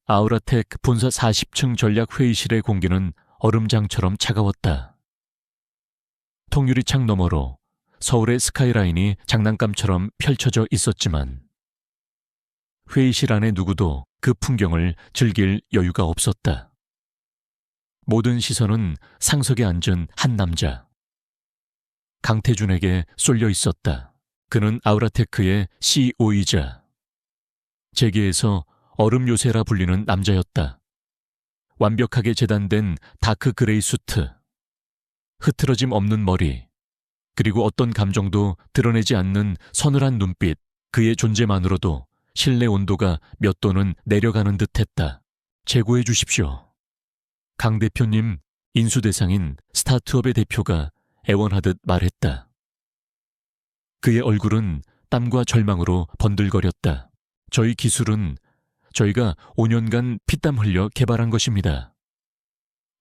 아우라텍 본사 40층 전략회의실의 공기는 얼음장처럼 차가웠다. 통유리창 너머로 서울의 스카이라인이 장난감처럼 펼쳐져 있었지만 회의실 안에 누구도 그 풍경을 즐길 여유가 없었다. 모든 시선은 상석에 앉은 한 남자. 강태준에게 쏠려 있었다. 그는 아우라테크의 CEO이자 재계에서 얼음 요새라 불리는 남자였다. 완벽하게 재단된 다크 그레이 수트, 흐트러짐 없는 머리, 그리고 어떤 감정도 드러내지 않는 서늘한 눈빛, 그의 존재만으로도 실내 온도가 몇 도는 내려가는 듯했다. 제고해 주십시오. 강 대표님, 인수 대상인 스타트업의 대표가 애원하듯 말했다. 그의 얼굴은 땀과 절망으로 번들거렸다. 저희 기술은 저희가 5년간 피땀 흘려 개발한 것입니다.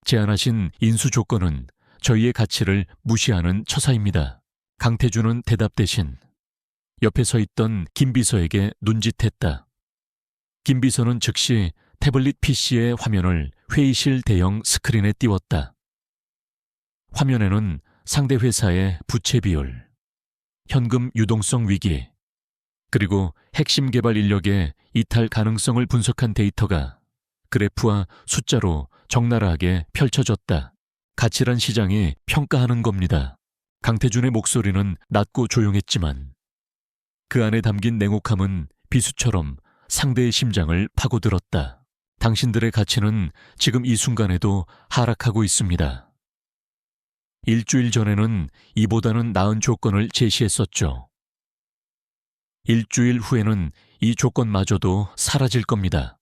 제안하신 인수 조건은 저희의 가치를 무시하는 처사입니다. 강태준은 대답 대신 옆에 서 있던 김 비서에게 눈짓했다. 김 비서는 즉시 태블릿 PC의 화면을 회의실 대형 스크린에 띄웠다. 화면에는 상대 회사의 부채 비율, 현금 유동성 위기, 그리고 핵심 개발 인력의 이탈 가능성을 분석한 데이터가 그래프와 숫자로 적나라하게 펼쳐졌다. 가치란 시장이 평가하는 겁니다. 강태준의 목소리는 낮고 조용했지만 그 안에 담긴 냉혹함은 비수처럼 상대의 심장을 파고들었다. 당신들의 가치는 지금 이 순간에도 하락하고 있습니다. 일주일 전에는 이보다는 나은 조건을 제시했었죠. 일주일 후에는 이 조건마저도 사라질 겁니다.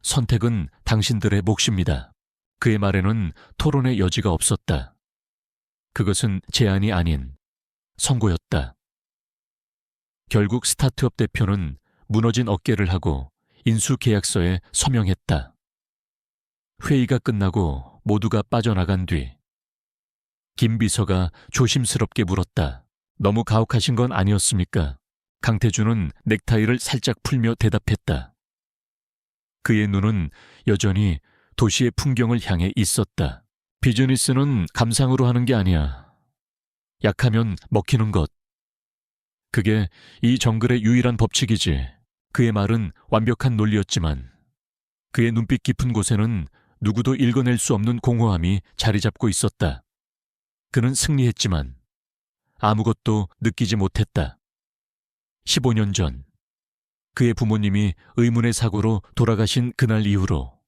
선택은 당신들의 몫입니다. 그의 말에는 토론의 여지가 없었다. 그것은 제안이 아닌 선고였다. 결국 스타트업 대표는 무너진 어깨를 하고 인수 계약서에 서명했다. 회의가 끝나고 모두가 빠져나간 뒤 김 비서가 조심스럽게 물었다. 너무 가혹하신 건 아니었습니까? 강태준은 넥타이를 살짝 풀며 대답했다. 그의 눈은 여전히 도시의 풍경을 향해 있었다. 비즈니스는 감상으로 하는 게 아니야. 약하면 먹히는 것. 그게 이 정글의 유일한 법칙이지. 그의 말은 완벽한 논리였지만 그의 눈빛 깊은 곳에는 누구도 읽어낼 수 없는 공허함이 자리 잡고 있었다. 그는 승리했지만 아무것도 느끼지 못했다. 15년 전 그의 부모님이 의문의 사고로 돌아가신 그날 이후로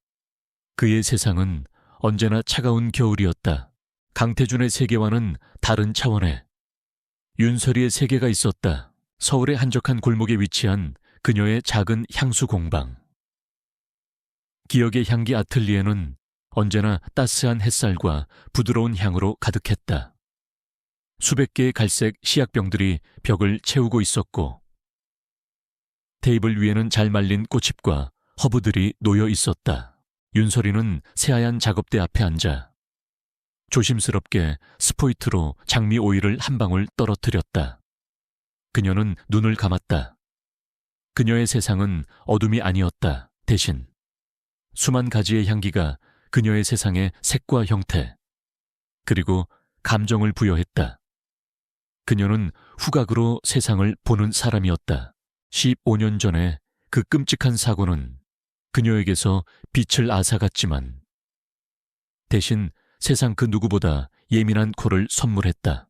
그의 세상은 언제나 차가운 겨울이었다. 강태준의 세계와는 다른 차원의 윤설이의 세계가 있었다. 서울의 한적한 골목에 위치한 그녀의 작은 향수 공방. 기억의 향기 아틀리에는 언제나 따스한 햇살과 부드러운 향으로 가득했다. 수백 개의 갈색 시약병들이 벽을 채우고 있었고 테이블 위에는 잘 말린 꽃잎과 허브들이 놓여 있었다. 윤설이는 새하얀 작업대 앞에 앉아 조심스럽게 스포이트로 장미 오일을 한 방울 떨어뜨렸다. 그녀는 눈을 감았다. 그녀의 세상은 어둠이 아니었다. 대신 수만 가지의 향기가 그녀의 세상의 색과 형태, 그리고 감정을 부여했다. 그녀는 후각으로 세상을 보는 사람이었다. 15년 전에 그 끔찍한 사고는 그녀에게서 빛을 앗아갔지만 대신 세상 그 누구보다 예민한 코를 선물했다.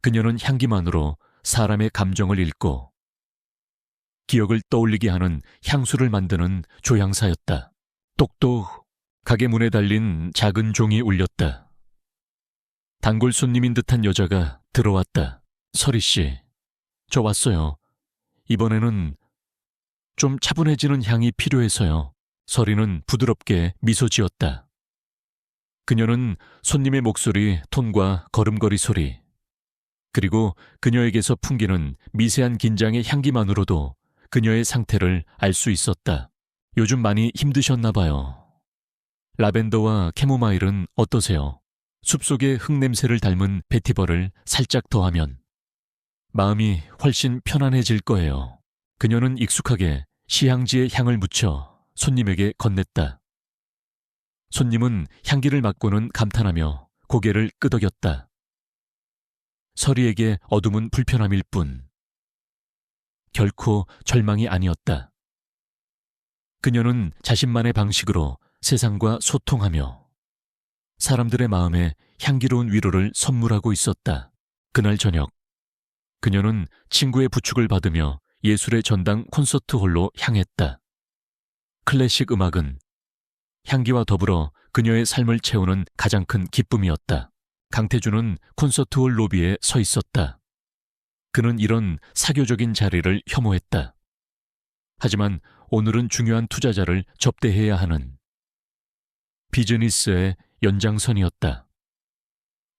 그녀는 향기만으로 사람의 감정을 읽고 기억을 떠올리게 하는 향수를 만드는 조향사였다. 똑똑 가게 문에 달린 작은 종이 울렸다. 단골 손님인 듯한 여자가 들어왔다. 설희씨, 저 왔어요. 이번에는 좀 차분해지는 향이 필요해서요. 설희는 부드럽게 미소 지었다. 그녀는 손님의 목소리, 톤과 걸음걸이 소리, 그리고 그녀에게서 풍기는 미세한 긴장의 향기만으로도 그녀의 상태를 알 수 있었다. 요즘 많이 힘드셨나 봐요. 라벤더와 캐모마일은 어떠세요? 숲속의 흙냄새를 닮은 베티버를 살짝 더하면 마음이 훨씬 편안해질 거예요. 그녀는 익숙하게 시향지에 향을 묻혀 손님에게 건넸다. 손님은 향기를 맡고는 감탄하며 고개를 끄덕였다. 서리에게 어둠은 불편함일 뿐 결코 절망이 아니었다. 그녀는 자신만의 방식으로 세상과 소통하며 사람들의 마음에 향기로운 위로를 선물하고 있었다. 그날 저녁, 그녀는 친구의 부축을 받으며 예술의 전당 콘서트홀로 향했다. 클래식 음악은 향기와 더불어 그녀의 삶을 채우는 가장 큰 기쁨이었다. 강태준은 콘서트홀 로비에 서 있었다. 그는 이런 사교적인 자리를 혐오했다. 하지만 오늘은 중요한 투자자를 접대해야 하는 비즈니스의 연장선이었다.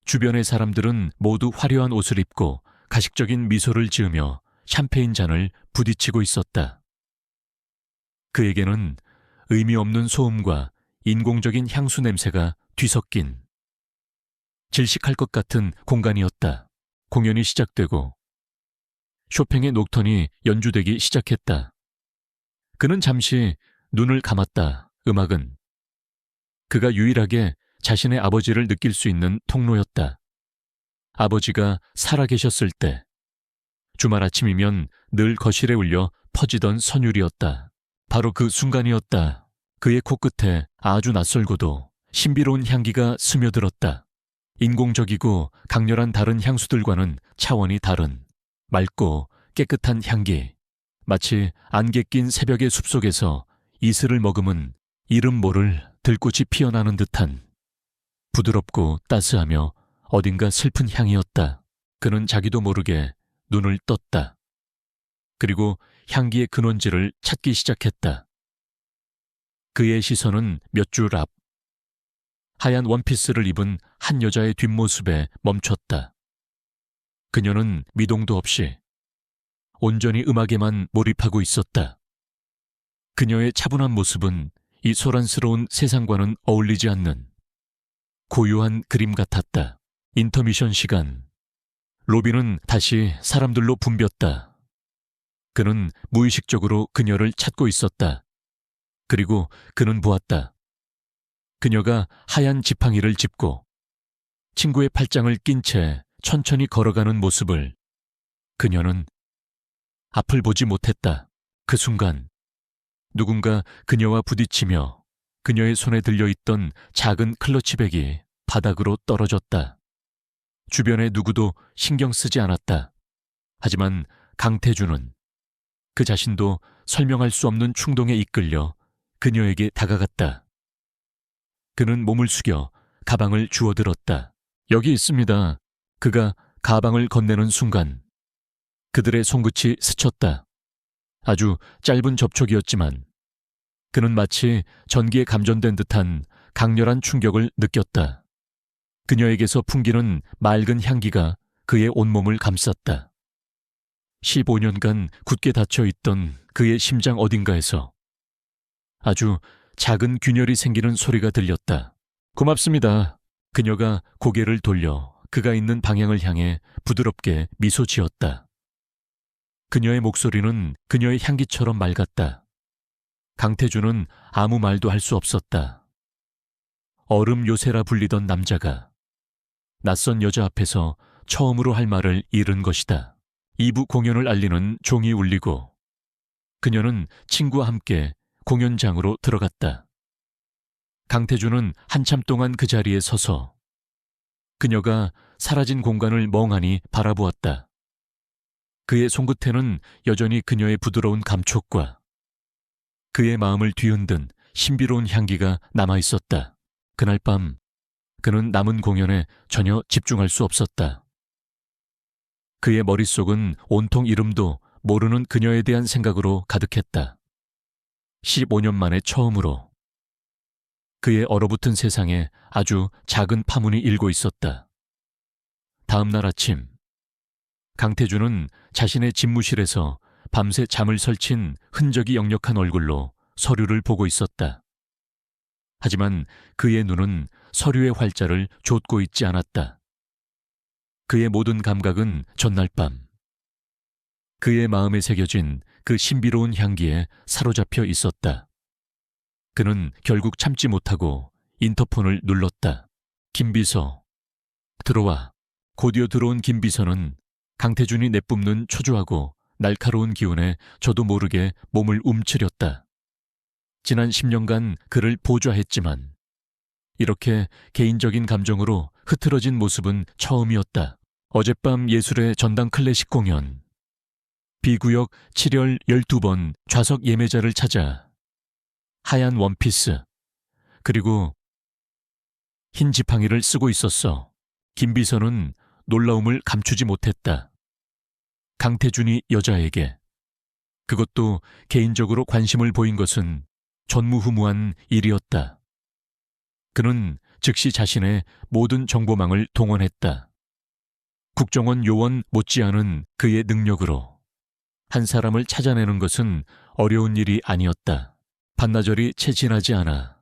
주변의 사람들은 모두 화려한 옷을 입고 가식적인 미소를 지으며 샴페인 잔을 부딪히고 있었다. 그에게는 의미 없는 소음과 인공적인 향수 냄새가 뒤섞인 질식할 것 같은 공간이었다. 공연이 시작되고 쇼팽의 녹턴이 연주되기 시작했다. 그는 잠시 눈을 감았다. 음악은 그가 유일하게 자신의 아버지를 느낄 수 있는 통로였다. 아버지가 살아계셨을 때 주말 아침이면 늘 거실에 울려 퍼지던 선율이었다. 바로 그 순간이었다. 그의 코끝에 아주 낯설고도 신비로운 향기가 스며들었다. 인공적이고 강렬한 다른 향수들과는 차원이 다른 맑고 깨끗한 향기. 마치 안개 낀 새벽의 숲속에서 이슬을 머금은 이름 모를 들꽃이 피어나는 듯한 부드럽고 따스하며 어딘가 슬픈 향이었다. 그는 자기도 모르게 눈을 떴다. 그리고 향기의 근원지를 찾기 시작했다. 그의 시선은 몇 줄 앞, 하얀 원피스를 입은 한 여자의 뒷모습에 멈췄다. 그녀는 미동도 없이 온전히 음악에만 몰입하고 있었다. 그녀의 차분한 모습은 이 소란스러운 세상과는 어울리지 않는 고요한 그림 같았다. 인터미션 시간. 로비는 다시 사람들로 붐볐다. 그는 무의식적으로 그녀를 찾고 있었다. 그리고 그는 보았다. 그녀가 하얀 지팡이를 짚고 친구의 팔짱을 낀 채 천천히 걸어가는 모습을. 그녀는 앞을 보지 못했다. 그 순간 누군가 그녀와 부딪히며 그녀의 손에 들려있던 작은 클러치백이 바닥으로 떨어졌다. 주변의 누구도 신경 쓰지 않았다. 하지만 강태준은 그 자신도 설명할 수 없는 충동에 이끌려 그녀에게 다가갔다. 그는 몸을 숙여 가방을 주워들었다. 여기 있습니다. 그가 가방을 건네는 순간 그들의 손끝이 스쳤다. 아주 짧은 접촉이었지만 그는 마치 전기에 감전된 듯한 강렬한 충격을 느꼈다. 그녀에게서 풍기는 맑은 향기가 그의 온몸을 감쌌다. 15년간 굳게 닫혀있던 그의 심장 어딘가에서 아주 작은 균열이 생기는 소리가 들렸다. 고맙습니다. 그녀가 고개를 돌려 그가 있는 방향을 향해 부드럽게 미소 지었다. 그녀의 목소리는 그녀의 향기처럼 맑았다. 강태준은 아무 말도 할 수 없었다. 얼음 요새라 불리던 남자가 낯선 여자 앞에서 처음으로 할 말을 잃은 것이다. 2부 공연을 알리는 종이 울리고 그녀는 친구와 함께 공연장으로 들어갔다. 강태준은 한참 동안 그 자리에 서서 그녀가 사라진 공간을 멍하니 바라보았다. 그의 손끝에는 여전히 그녀의 부드러운 감촉과 그의 마음을 뒤흔든 신비로운 향기가 남아있었다. 그날 밤 그는 남은 공연에 전혀 집중할 수 없었다. 그의 머릿속은 온통 이름도 모르는 그녀에 대한 생각으로 가득했다. 15년 만에 처음으로 그의 얼어붙은 세상에 아주 작은 파문이 일고 있었다. 다음 날 아침 강태준은 자신의 집무실에서 밤새 잠을 설친 흔적이 역력한 얼굴로 서류를 보고 있었다. 하지만 그의 눈은 서류의 활자를 좇고 있지 않았다. 그의 모든 감각은 전날 밤 그의 마음에 새겨진 그 신비로운 향기에 사로잡혀 있었다. 그는 결국 참지 못하고 인터폰을 눌렀다. 김비서. 들어와. 곧이어 들어온 김비서는 강태준이 내뿜는 초조하고 날카로운 기운에 저도 모르게 몸을 움츠렸다. 지난 10년간 그를 보좌했지만 이렇게 개인적인 감정으로 흐트러진 모습은 처음이었다. 어젯밤 예술의 전당 클래식 공연. B구역 7열 12번 좌석 예매자를 찾아 하얀 원피스 그리고 흰 지팡이를 쓰고 있었어. 김비서는 놀라움을 감추지 못했다. 강태준이 여자에게, 그것도 개인적으로 관심을 보인 것은 전무후무한 일이었다. 그는 즉시 자신의 모든 정보망을 동원했다. 국정원 요원 못지않은 그의 능력으로 한 사람을 찾아내는 것은 어려운 일이 아니었다. 반나절이 채 지나지 않아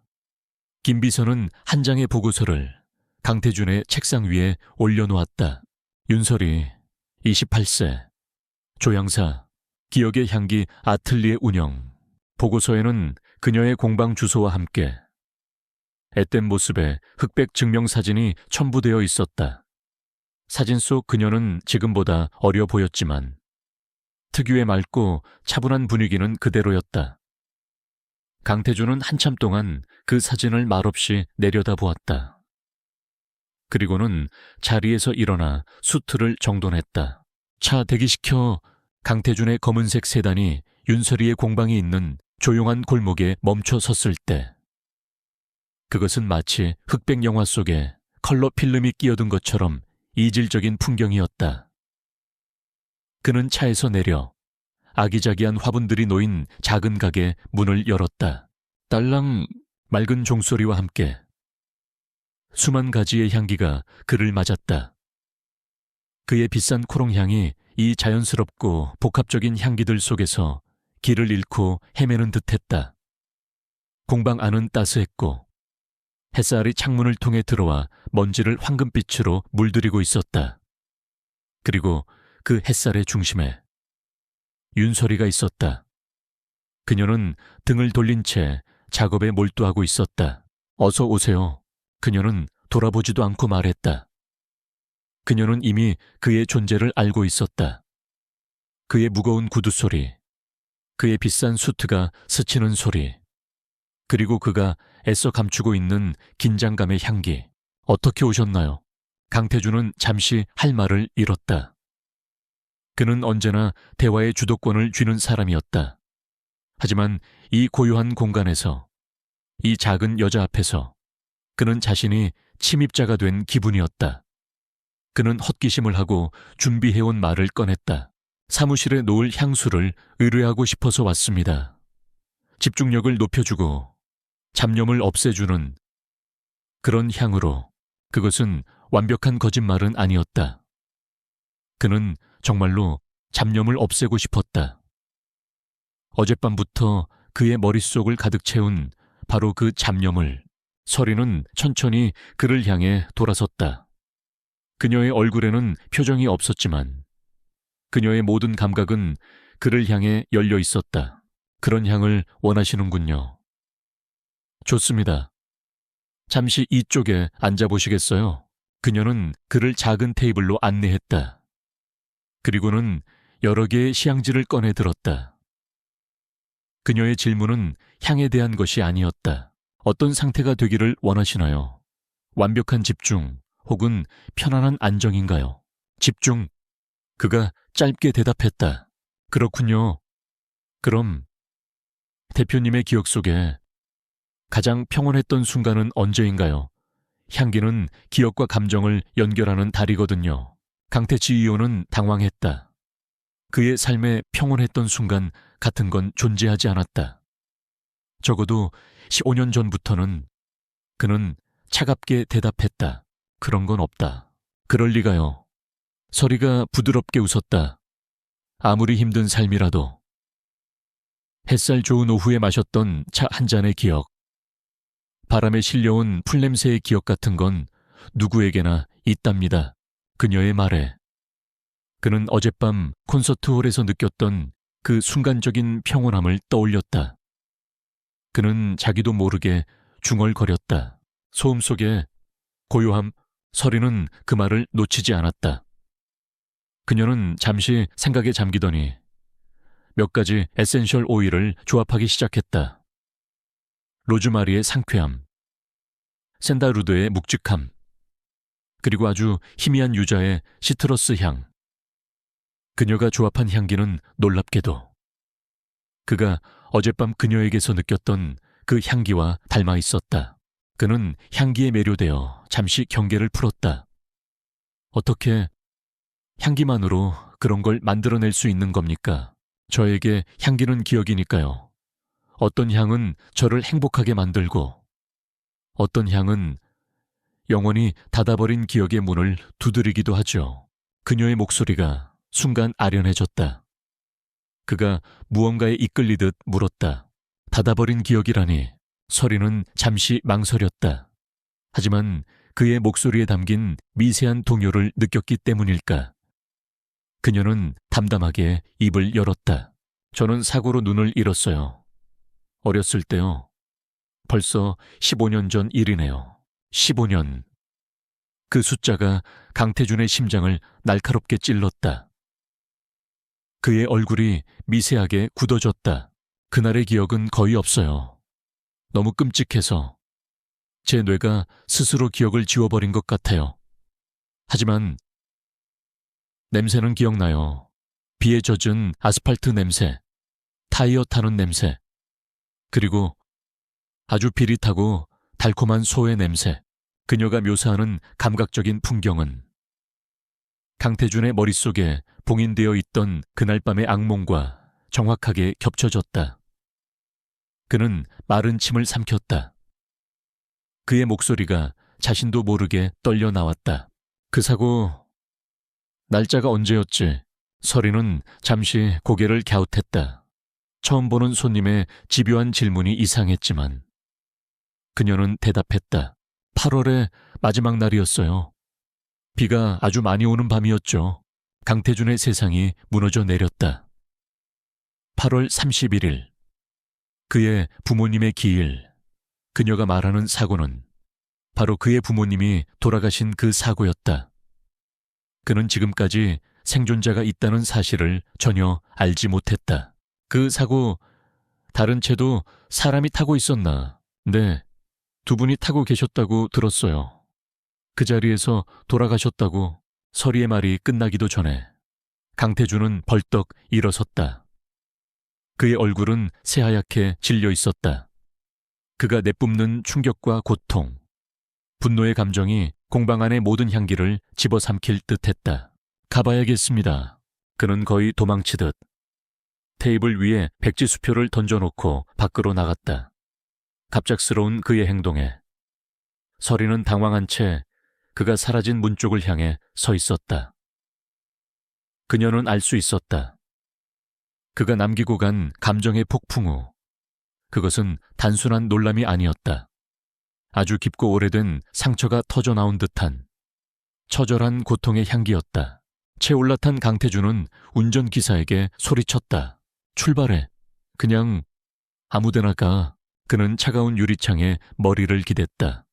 김비서는 한 장의 보고서를 강태준의 책상 위에 올려놓았다. 윤설이 28세, 조향사, 기억의 향기 아틀리에 운영. 보고서에는 그녀의 공방 주소와 함께 앳된 모습의 흑백 증명사진이 첨부되어 있었다. 사진 속 그녀는 지금보다 어려 보였지만 특유의 맑고 차분한 분위기는 그대로였다. 강태준은 한참 동안 그 사진을 말없이 내려다보았다. 그리고는 자리에서 일어나 수트를 정돈했다. 차 대기시켜 강태준의 검은색 세단이 윤설이의 공방이 있는 조용한 골목에 멈춰 섰을 때 그것은 마치 흑백 영화 속에 컬러 필름이 끼어든 것처럼 이질적인 풍경이었다. 그는 차에서 내려 아기자기한 화분들이 놓인 작은 가게 문을 열었다. 딸랑 맑은 종소리와 함께 수만 가지의 향기가 그를 맞았다. 그의 비싼 코롱향이 이 자연스럽고 복합적인 향기들 속에서 길을 잃고 헤매는 듯했다. 공방 안은 따스했고 햇살이 창문을 통해 들어와 먼지를 황금빛으로 물들이고 있었다. 그리고 그 햇살의 중심에 윤설이가 있었다. 그녀는 등을 돌린 채 작업에 몰두하고 있었다. 어서 오세요. 그녀는 돌아보지도 않고 말했다. 그녀는 이미 그의 존재를 알고 있었다. 그의 무거운 구두 소리, 그의 비싼 수트가 스치는 소리, 그리고 그가 애써 감추고 있는 긴장감의 향기. 어떻게 오셨나요? 강태준은 잠시 할 말을 잃었다. 그는 언제나 대화의 주도권을 쥐는 사람이었다. 하지만 이 고요한 공간에서, 이 작은 여자 앞에서 그는 자신이 침입자가 된 기분이었다. 그는 헛기심을 하고 준비해온 말을 꺼냈다. 사무실에 놓을 향수를 의뢰하고 싶어서 왔습니다. 집중력을 높여주고 잡념을 없애주는 그런 향으로. 그것은 완벽한 거짓말은 아니었다. 그는 정말로 잡념을 없애고 싶었다. 어젯밤부터 그의 머릿속을 가득 채운 바로 그 잡념을. 설이는 천천히 그를 향해 돌아섰다. 그녀의 얼굴에는 표정이 없었지만 그녀의 모든 감각은 그를 향해 열려 있었다. 그런 향을 원하시는군요. 좋습니다. 잠시 이쪽에 앉아보시겠어요? 그녀는 그를 작은 테이블로 안내했다. 그리고는 여러 개의 시향지를 꺼내 들었다. 그녀의 질문은 향에 대한 것이 아니었다. 어떤 상태가 되기를 원하시나요? 완벽한 집중 혹은 편안한 안정인가요? 집중. 그가 짧게 대답했다. 그렇군요. 그럼 대표님의 기억 속에 가장 평온했던 순간은 언제인가요? 향기는 기억과 감정을 연결하는 다리거든요. 강태치 의원은 당황했다. 그의 삶에 평온했던 순간 같은 건 존재하지 않았다. 적어도 15년 전부터는. 그는 차갑게 대답했다. 그런 건 없다. 그럴 리가요. 설이가 부드럽게 웃었다. 아무리 힘든 삶이라도. 햇살 좋은 오후에 마셨던 차 한 잔의 기억. 바람에 실려온 풀냄새의 기억 같은 건 누구에게나 있답니다. 그녀의 말에. 그는 어젯밤 콘서트홀에서 느꼈던 그 순간적인 평온함을 떠올렸다. 그는 자기도 모르게 중얼거렸다. 소음 속에 고요함, 서리는 그 말을 놓치지 않았다. 그녀는 잠시 생각에 잠기더니 몇 가지 에센셜 오일을 조합하기 시작했다. 로즈마리의 상쾌함, 샌다루드의 묵직함, 그리고 아주 희미한 유자의 시트러스 향. 그녀가 조합한 향기는 놀랍게도 그가 어젯밤 그녀에게서 느꼈던 그 향기와 닮아 있었다. 그는 향기에 매료되어 잠시 경계를 풀었다. 어떻게 향기만으로 그런 걸 만들어낼 수 있는 겁니까? 저에게 향기는 기억이니까요. 어떤 향은 저를 행복하게 만들고 어떤 향은 영원히 닫아버린 기억의 문을 두드리기도 하죠. 그녀의 목소리가 순간 아련해졌다. 그가 무언가에 이끌리듯 물었다. 닫아버린 기억이라니. 서리는 잠시 망설였다. 하지만 그의 목소리에 담긴 미세한 동요를 느꼈기 때문일까? 그녀는 담담하게 입을 열었다. 저는 사고로 눈을 잃었어요. 어렸을 때요. 벌써 15년 전 일이네요. 15년. 그 숫자가 강태준의 심장을 날카롭게 찔렀다. 그의 얼굴이 미세하게 굳어졌다. 그날의 기억은 거의 없어요. 너무 끔찍해서 제 뇌가 스스로 기억을 지워버린 것 같아요. 하지만 냄새는 기억나요. 비에 젖은 아스팔트 냄새, 타이어 타는 냄새, 그리고 아주 비릿하고 달콤한 소의 냄새. 그녀가 묘사하는 감각적인 풍경은 강태준의 머릿속에 봉인되어 있던 그날 밤의 악몽과 정확하게 겹쳐졌다. 그는 마른 침을 삼켰다. 그의 목소리가 자신도 모르게 떨려 나왔다. 그 사고, 날짜가 언제였지? 서리는 잠시 고개를 갸웃했다. 처음 보는 손님의 집요한 질문이 이상했지만 그녀는 대답했다. 8월의 마지막 날이었어요. 비가 아주 많이 오는 밤이었죠. 강태준의 세상이 무너져 내렸다. 8월 31일. 그의 부모님의 기일. 그녀가 말하는 사고는 바로 그의 부모님이 돌아가신 그 사고였다. 그는 지금까지 생존자가 있다는 사실을 전혀 알지 못했다. 그 사고, 다른 채도 사람이 타고 있었나? 네, 두 분이 타고 계셨다고 들었어요. 그 자리에서 돌아가셨다고. 서리의 말이 끝나기도 전에 강태준은 벌떡 일어섰다. 그의 얼굴은 새하얗게 질려 있었다. 그가 내뿜는 충격과 고통, 분노의 감정이 공방 안의 모든 향기를 집어삼킬 듯했다. 가봐야겠습니다. 그는 거의 도망치듯 테이블 위에 백지수표를 던져놓고 밖으로 나갔다. 갑작스러운 그의 행동에 서리는 당황한 채 그가 사라진 문 쪽을 향해 서 있었다. 그녀는 알 수 있었다. 그가 남기고 간 감정의 폭풍 후 그것은 단순한 놀람이 아니었다. 아주 깊고 오래된 상처가 터져나온 듯한 처절한 고통의 향기였다. 채 올라탄 강태준은 운전기사에게 소리쳤다. 출발해. 그냥 아무데나 가. 그는 차가운 유리창에 머리를 기댔다.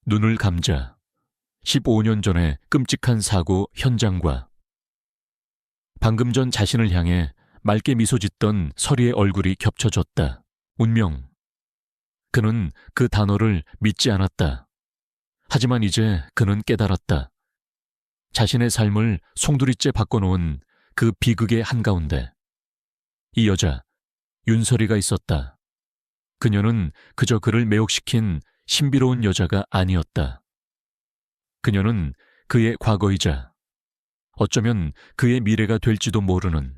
눈을 감자 15년 전의 끔찍한 사고 현장과 방금 전 자신을 향해 맑게 미소 짓던 서리의 얼굴이 겹쳐졌다. 운명. 그는 그 단어를 믿지 않았다. 하지만 이제 그는 깨달았다. 자신의 삶을 송두리째 바꿔놓은 그 비극의 한가운데 이 여자, 윤설이가 있었다. 그녀는 그저 그를 매혹시킨 신비로운 여자가 아니었다. 그녀는 그의 과거이자 어쩌면 그의 미래가 될지도 모르는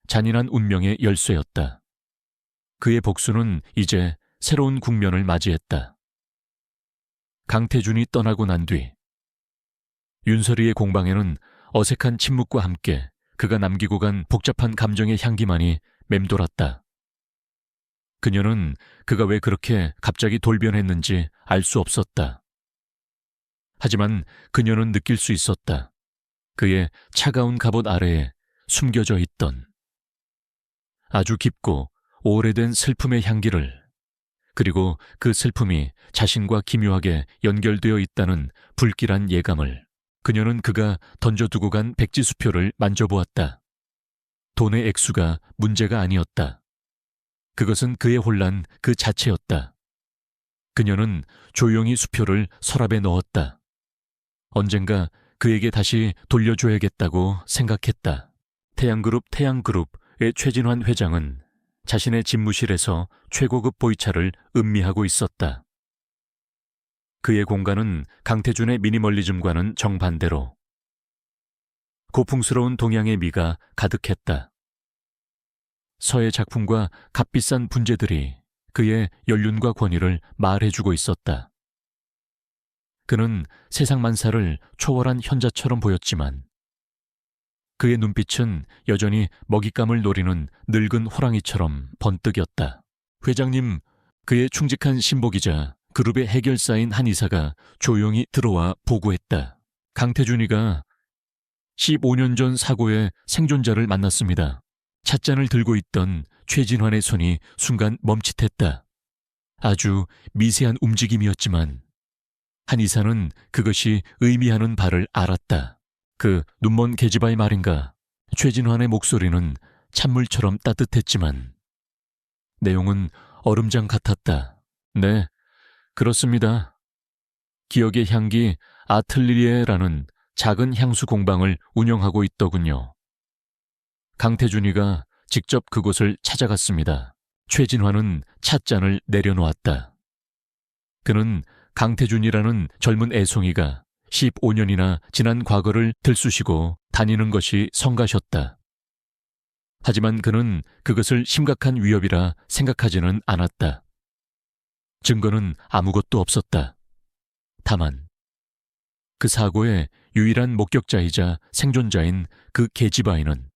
잔인한 운명의 열쇠였다. 그의 복수는 이제 새로운 국면을 맞이했다. 강태준이 떠나고 난 뒤 윤설이의 공방에는 어색한 침묵과 함께 그가 남기고 간 복잡한 감정의 향기만이 맴돌았다. 그녀는 그가 왜 그렇게 갑자기 돌변했는지 알 수 없었다. 하지만 그녀는 느낄 수 있었다. 그의 차가운 갑옷 아래에 숨겨져 있던 아주 깊고 오래된 슬픔의 향기를, 그리고 그 슬픔이 자신과 기묘하게 연결되어 있다는 불길한 예감을. 그녀는 그가 던져두고 간 백지수표를 만져보았다. 돈의 액수가 문제가 아니었다. 그것은 그의 혼란 그 자체였다. 그녀는 조용히 수표를 서랍에 넣었다. 언젠가 그에게 다시 돌려줘야겠다고 생각했다. 태양그룹의 최진환 회장은 자신의 집무실에서 최고급 보이차를 음미하고 있었다. 그의 공간은 강태준의 미니멀리즘과는 정반대로 고풍스러운 동양의 미가 가득했다. 서의 작품과 값비싼 분재들이 그의 연륜과 권위를 말해주고 있었다. 그는 세상 만사를 초월한 현자처럼 보였지만 그의 눈빛은 여전히 먹잇감을 노리는 늙은 호랑이처럼 번뜩였다. 회장님, 그의 충직한 신복이자 그룹의 해결사인 한 이사가 조용히 들어와 보고했다. 강태준이가 15년 전 사고의 생존자를 만났습니다. 찻잔을 들고 있던 최진환의 손이 순간 멈칫했다. 아주 미세한 움직임이었지만 한 이사는 그것이 의미하는 바를 알았다. 그 눈먼 계집아의 말인가. 최진환의 목소리는 찬물처럼 따뜻했지만 내용은 얼음장 같았다. 네, 그렇습니다. 기억의 향기 아틀리에라는 작은 향수 공방을 운영하고 있더군요. 강태준이가 직접 그곳을 찾아갔습니다. 최진환은 찻잔을 내려놓았다. 그는 강태준이라는 젊은 애송이가 15년이나 지난 과거를 들쑤시고 다니는 것이 성가셨다. 하지만 그는 그것을 심각한 위협이라 생각하지는 않았다. 증거는 아무것도 없었다. 다만 그 사고의 유일한 목격자이자 생존자인 그 계집아이는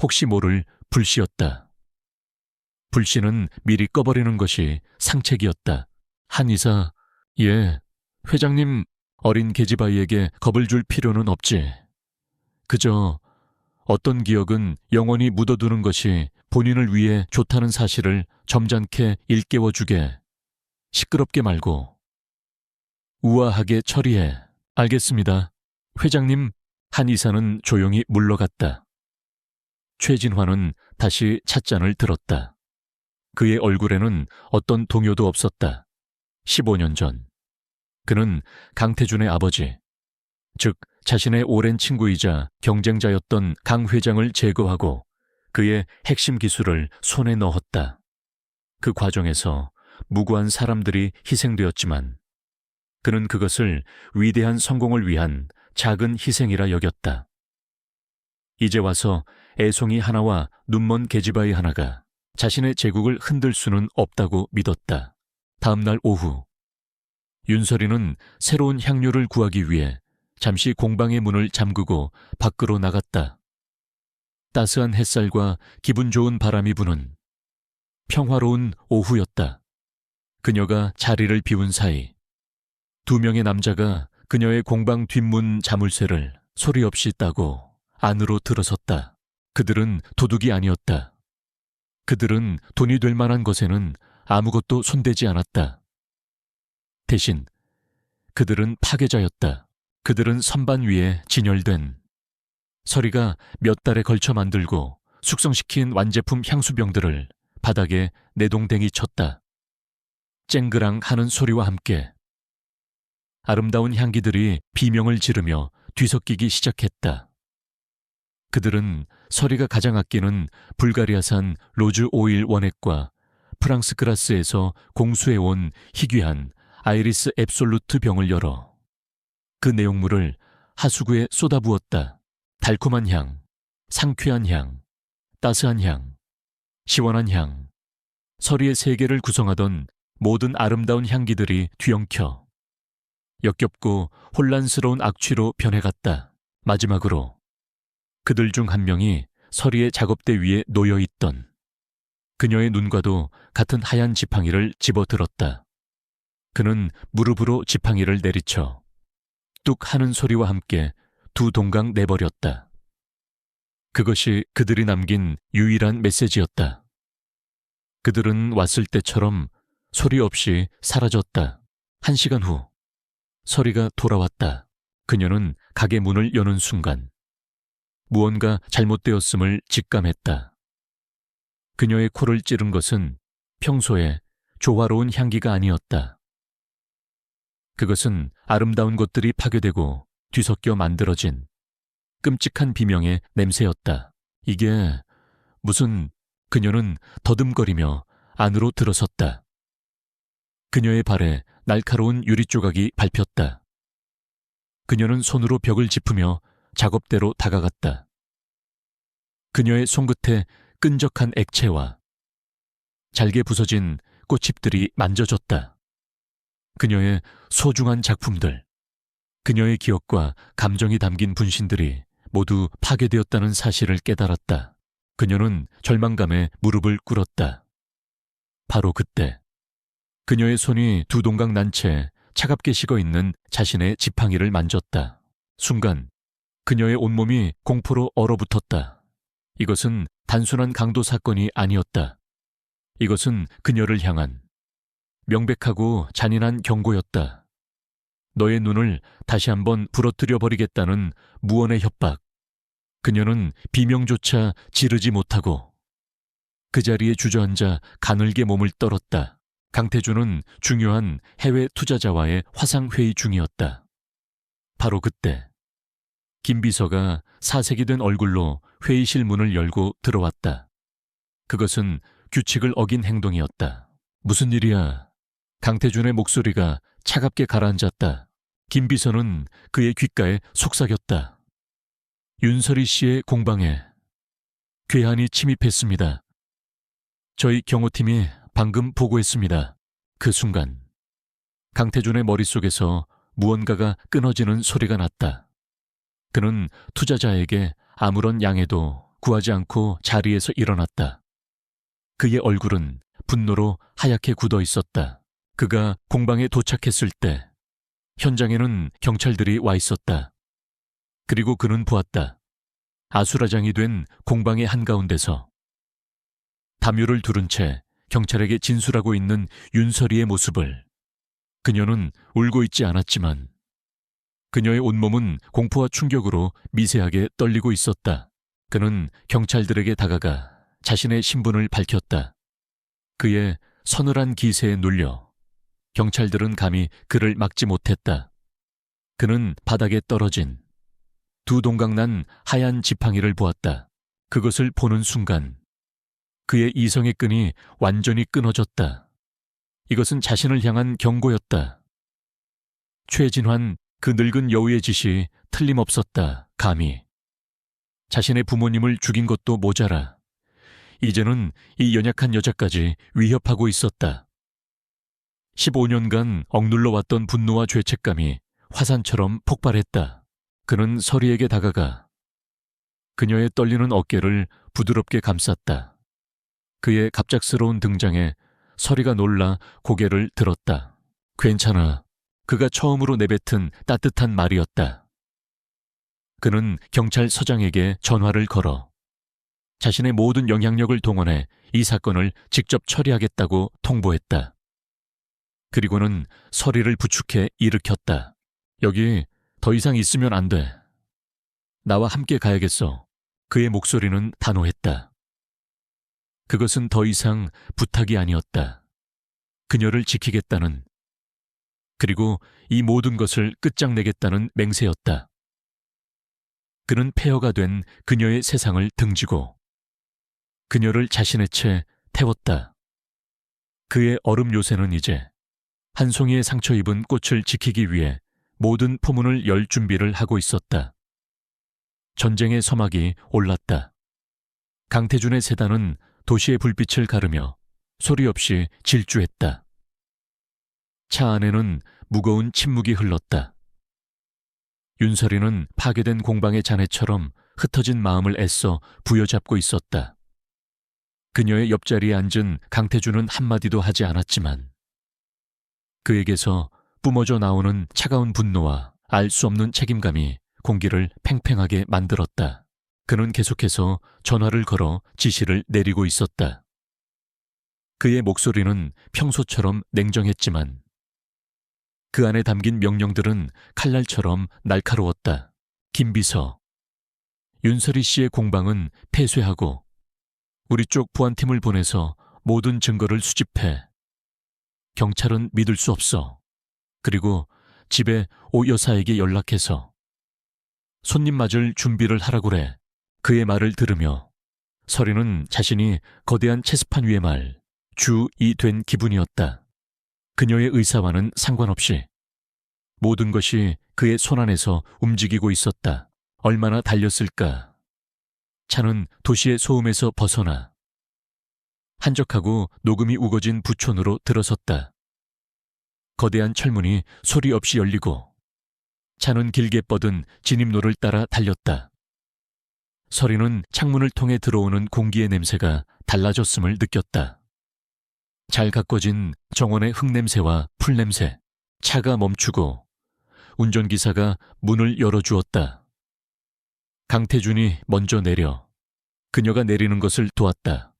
혹시 모를 불씨였다. 불씨는 미리 꺼버리는 것이 상책이었다. 한 이사, 예, 회장님, 어린 계집아이에게 겁을 줄 필요는 없지. 그저 어떤 기억은 영원히 묻어두는 것이 본인을 위해 좋다는 사실을 점잖게 일깨워주게. 시끄럽게 말고 우아하게 처리해. 알겠습니다. 회장님. 한 이사는 조용히 물러갔다. 최진환은 다시 찻잔을 들었다. 그의 얼굴에는 어떤 동요도 없었다. 15년 전 그는 강태준의 아버지, 즉 자신의 오랜 친구이자 경쟁자였던 강 회장을 제거하고 그의 핵심 기술을 손에 넣었다. 그 과정에서 무고한 사람들이 희생되었지만 그는 그것을 위대한 성공을 위한 작은 희생이라 여겼다. 이제 와서 애송이 하나와 눈먼 계집아이 하나가 자신의 제국을 흔들 수는 없다고 믿었다. 다음 날 오후 윤설이는 새로운 향료를 구하기 위해 잠시 공방의 문을 잠그고 밖으로 나갔다. 따스한 햇살과 기분 좋은 바람이 부는 평화로운 오후였다. 그녀가 자리를 비운 사이 2명의 남자가 그녀의 공방 뒷문 자물쇠를 소리 없이 따고 안으로 들어섰다. 그들은 도둑이 아니었다. 그들은 돈이 될 만한 것에는 아무것도 손대지 않았다. 대신 그들은 파괴자였다. 그들은 선반 위에 진열된 서리가 몇 달에 걸쳐 만들고 숙성시킨 완제품 향수병들을 바닥에 내동댕이 쳤다. 쨍그랑 하는 소리와 함께 아름다운 향기들이 비명을 지르며 뒤섞이기 시작했다. 그들은 서리가 가장 아끼는 불가리아산 로즈 오일 원액과 프랑스 그라스에서 공수해온 희귀한 아이리스 앱솔루트 병을 열어 그 내용물을 하수구에 쏟아부었다. 달콤한 향, 상쾌한 향, 따스한 향, 시원한 향, 서리의 세계를 구성하던 모든 아름다운 향기들이 뒤엉켜 역겹고 혼란스러운 악취로 변해갔다. 마지막으로 그들 중 한 명이 서리의 작업대 위에 놓여있던 그녀의 눈과도 같은 하얀 지팡이를 집어들었다. 그는 무릎으로 지팡이를 내리쳐 뚝 하는 소리와 함께 두 동강 내버렸다. 그것이 그들이 남긴 유일한 메시지였다. 그들은 왔을 때처럼 소리 없이 사라졌다. 1시간 후 서리가 돌아왔다. 그녀는 가게 문을 여는 순간 무언가 잘못되었음을 직감했다. 그녀의 코를 찌른 것은 평소에 조화로운 향기가 아니었다. 그것은 아름다운 것들이 파괴되고 뒤섞여 만들어진 끔찍한 비명의 냄새였다. 이게 무슨... 그녀는 더듬거리며 안으로 들어섰다. 그녀의 발에 날카로운 유리 조각이 밟혔다. 그녀는 손으로 벽을 짚으며 작업대로 다가갔다. 그녀의 손끝에 끈적한 액체와 잘게 부서진 꽃잎들이 만져졌다. 그녀의 소중한 작품들, 그녀의 기억과 감정이 담긴 분신들이 모두 파괴되었다는 사실을 깨달았다. 그녀는 절망감에 무릎을 꿇었다. 바로 그때 그녀의 손이 두 동강 난 채 차갑게 식어있는 자신의 지팡이를 만졌다. 순간 그녀의 온몸이 공포로 얼어붙었다. 이것은 단순한 강도 사건이 아니었다. 이것은 그녀를 향한 명백하고 잔인한 경고였다. 너의 눈을 다시 한번 부러뜨려 버리겠다는 무언의 협박. 그녀는 비명조차 지르지 못하고 그 자리에 주저앉아 가늘게 몸을 떨었다. 강태준은 중요한 해외 투자자와의 화상회의 중이었다. 바로 그때 김 비서가 사색이 된 얼굴로 회의실 문을 열고 들어왔다. 그것은 규칙을 어긴 행동이었다. 무슨 일이야? 강태준의 목소리가 차갑게 가라앉았다. 김 비서는 그의 귓가에 속삭였다. 윤설이 씨의 공방에 괴한이 침입했습니다. 저희 경호팀이 방금 보고했습니다. 그 순간 강태준의 머릿속에서 무언가가 끊어지는 소리가 났다. 그는 투자자에게 아무런 양해도 구하지 않고 자리에서 일어났다. 그의 얼굴은 분노로 하얗게 굳어 있었다. 그가 공방에 도착했을 때 현장에는 경찰들이 와 있었다. 그리고 그는 보았다. 아수라장이 된 공방의 한가운데서 담요를 두른 채 경찰에게 진술하고 있는 윤설이의 모습을. 그녀는 울고 있지 않았지만 그녀의 온몸은 공포와 충격으로 미세하게 떨리고 있었다. 그는 경찰들에게 다가가 자신의 신분을 밝혔다. 그의 서늘한 기세에 눌려 경찰들은 감히 그를 막지 못했다. 그는 바닥에 떨어진 두 동강난 하얀 지팡이를 보았다. 그것을 보는 순간 그의 이성의 끈이 완전히 끊어졌다. 이것은 자신을 향한 경고였다. 최진환, 그 늙은 여우의 짓이 틀림없었다. 감히 자신의 부모님을 죽인 것도 모자라 이제는 이 연약한 여자까지 위협하고 있었다. 15년간 억눌러 왔던 분노와 죄책감이 화산처럼 폭발했다. 그는 서리에게 다가가 그녀의 떨리는 어깨를 부드럽게 감쌌다. 그의 갑작스러운 등장에 서리가 놀라 고개를 들었다. 괜찮아. 그가 처음으로 내뱉은 따뜻한 말이었다. 그는 경찰서장에게 전화를 걸어 자신의 모든 영향력을 동원해 이 사건을 직접 처리하겠다고 통보했다. 그리고는 서리를 부축해 일으켰다. 여기 더 이상 있으면 안 돼. 나와 함께 가야겠어. 그의 목소리는 단호했다. 그것은 더 이상 부탁이 아니었다. 그녀를 지키겠다는, 그리고 이 모든 것을 끝장내겠다는 맹세였다. 그는 폐허가 된 그녀의 세상을 등지고 그녀를 자신의 채 태웠다. 그의 얼음 요새는 이제 한 송이의 상처 입은 꽃을 지키기 위해 모든 포문을 열 준비를 하고 있었다. 전쟁의 서막이 올랐다. 강태준의 세단은 도시의 불빛을 가르며 소리 없이 질주했다. 차 안에는 무거운 침묵이 흘렀다. 윤설이는 파괴된 공방의 잔해처럼 흩어진 마음을 애써 부여잡고 있었다. 그녀의 옆자리에 앉은 강태준은 한마디도 하지 않았지만 그에게서 뿜어져 나오는 차가운 분노와 알 수 없는 책임감이 공기를 팽팽하게 만들었다. 그는 계속해서 전화를 걸어 지시를 내리고 있었다. 그의 목소리는 평소처럼 냉정했지만 그 안에 담긴 명령들은 칼날처럼 날카로웠다. 김비서, 윤설이 씨의 공방은 폐쇄하고 우리 쪽 보안팀을 보내서 모든 증거를 수집해. 경찰은 믿을 수 없어. 그리고 집에 오 여사에게 연락해서 손님 맞을 준비를 하라고 그래. 그의 말을 들으며 설이는 자신이 거대한 체스판 위의 말, 주이 된 기분이었다. 그녀의 의사와는 상관없이 모든 것이 그의 손안에서 움직이고 있었다. 얼마나 달렸을까. 차는 도시의 소음에서 벗어나 한적하고 녹음이 우거진 부촌으로 들어섰다. 거대한 철문이 소리 없이 열리고 차는 길게 뻗은 진입로를 따라 달렸다. 설이는 창문을 통해 들어오는 공기의 냄새가 달라졌음을 느꼈다. 잘 가꿔진 정원의 흙냄새와 풀냄새. 차가 멈추고 운전기사가 문을 열어주었다. 강태준이 먼저 내려 그녀가 내리는 것을 도왔다.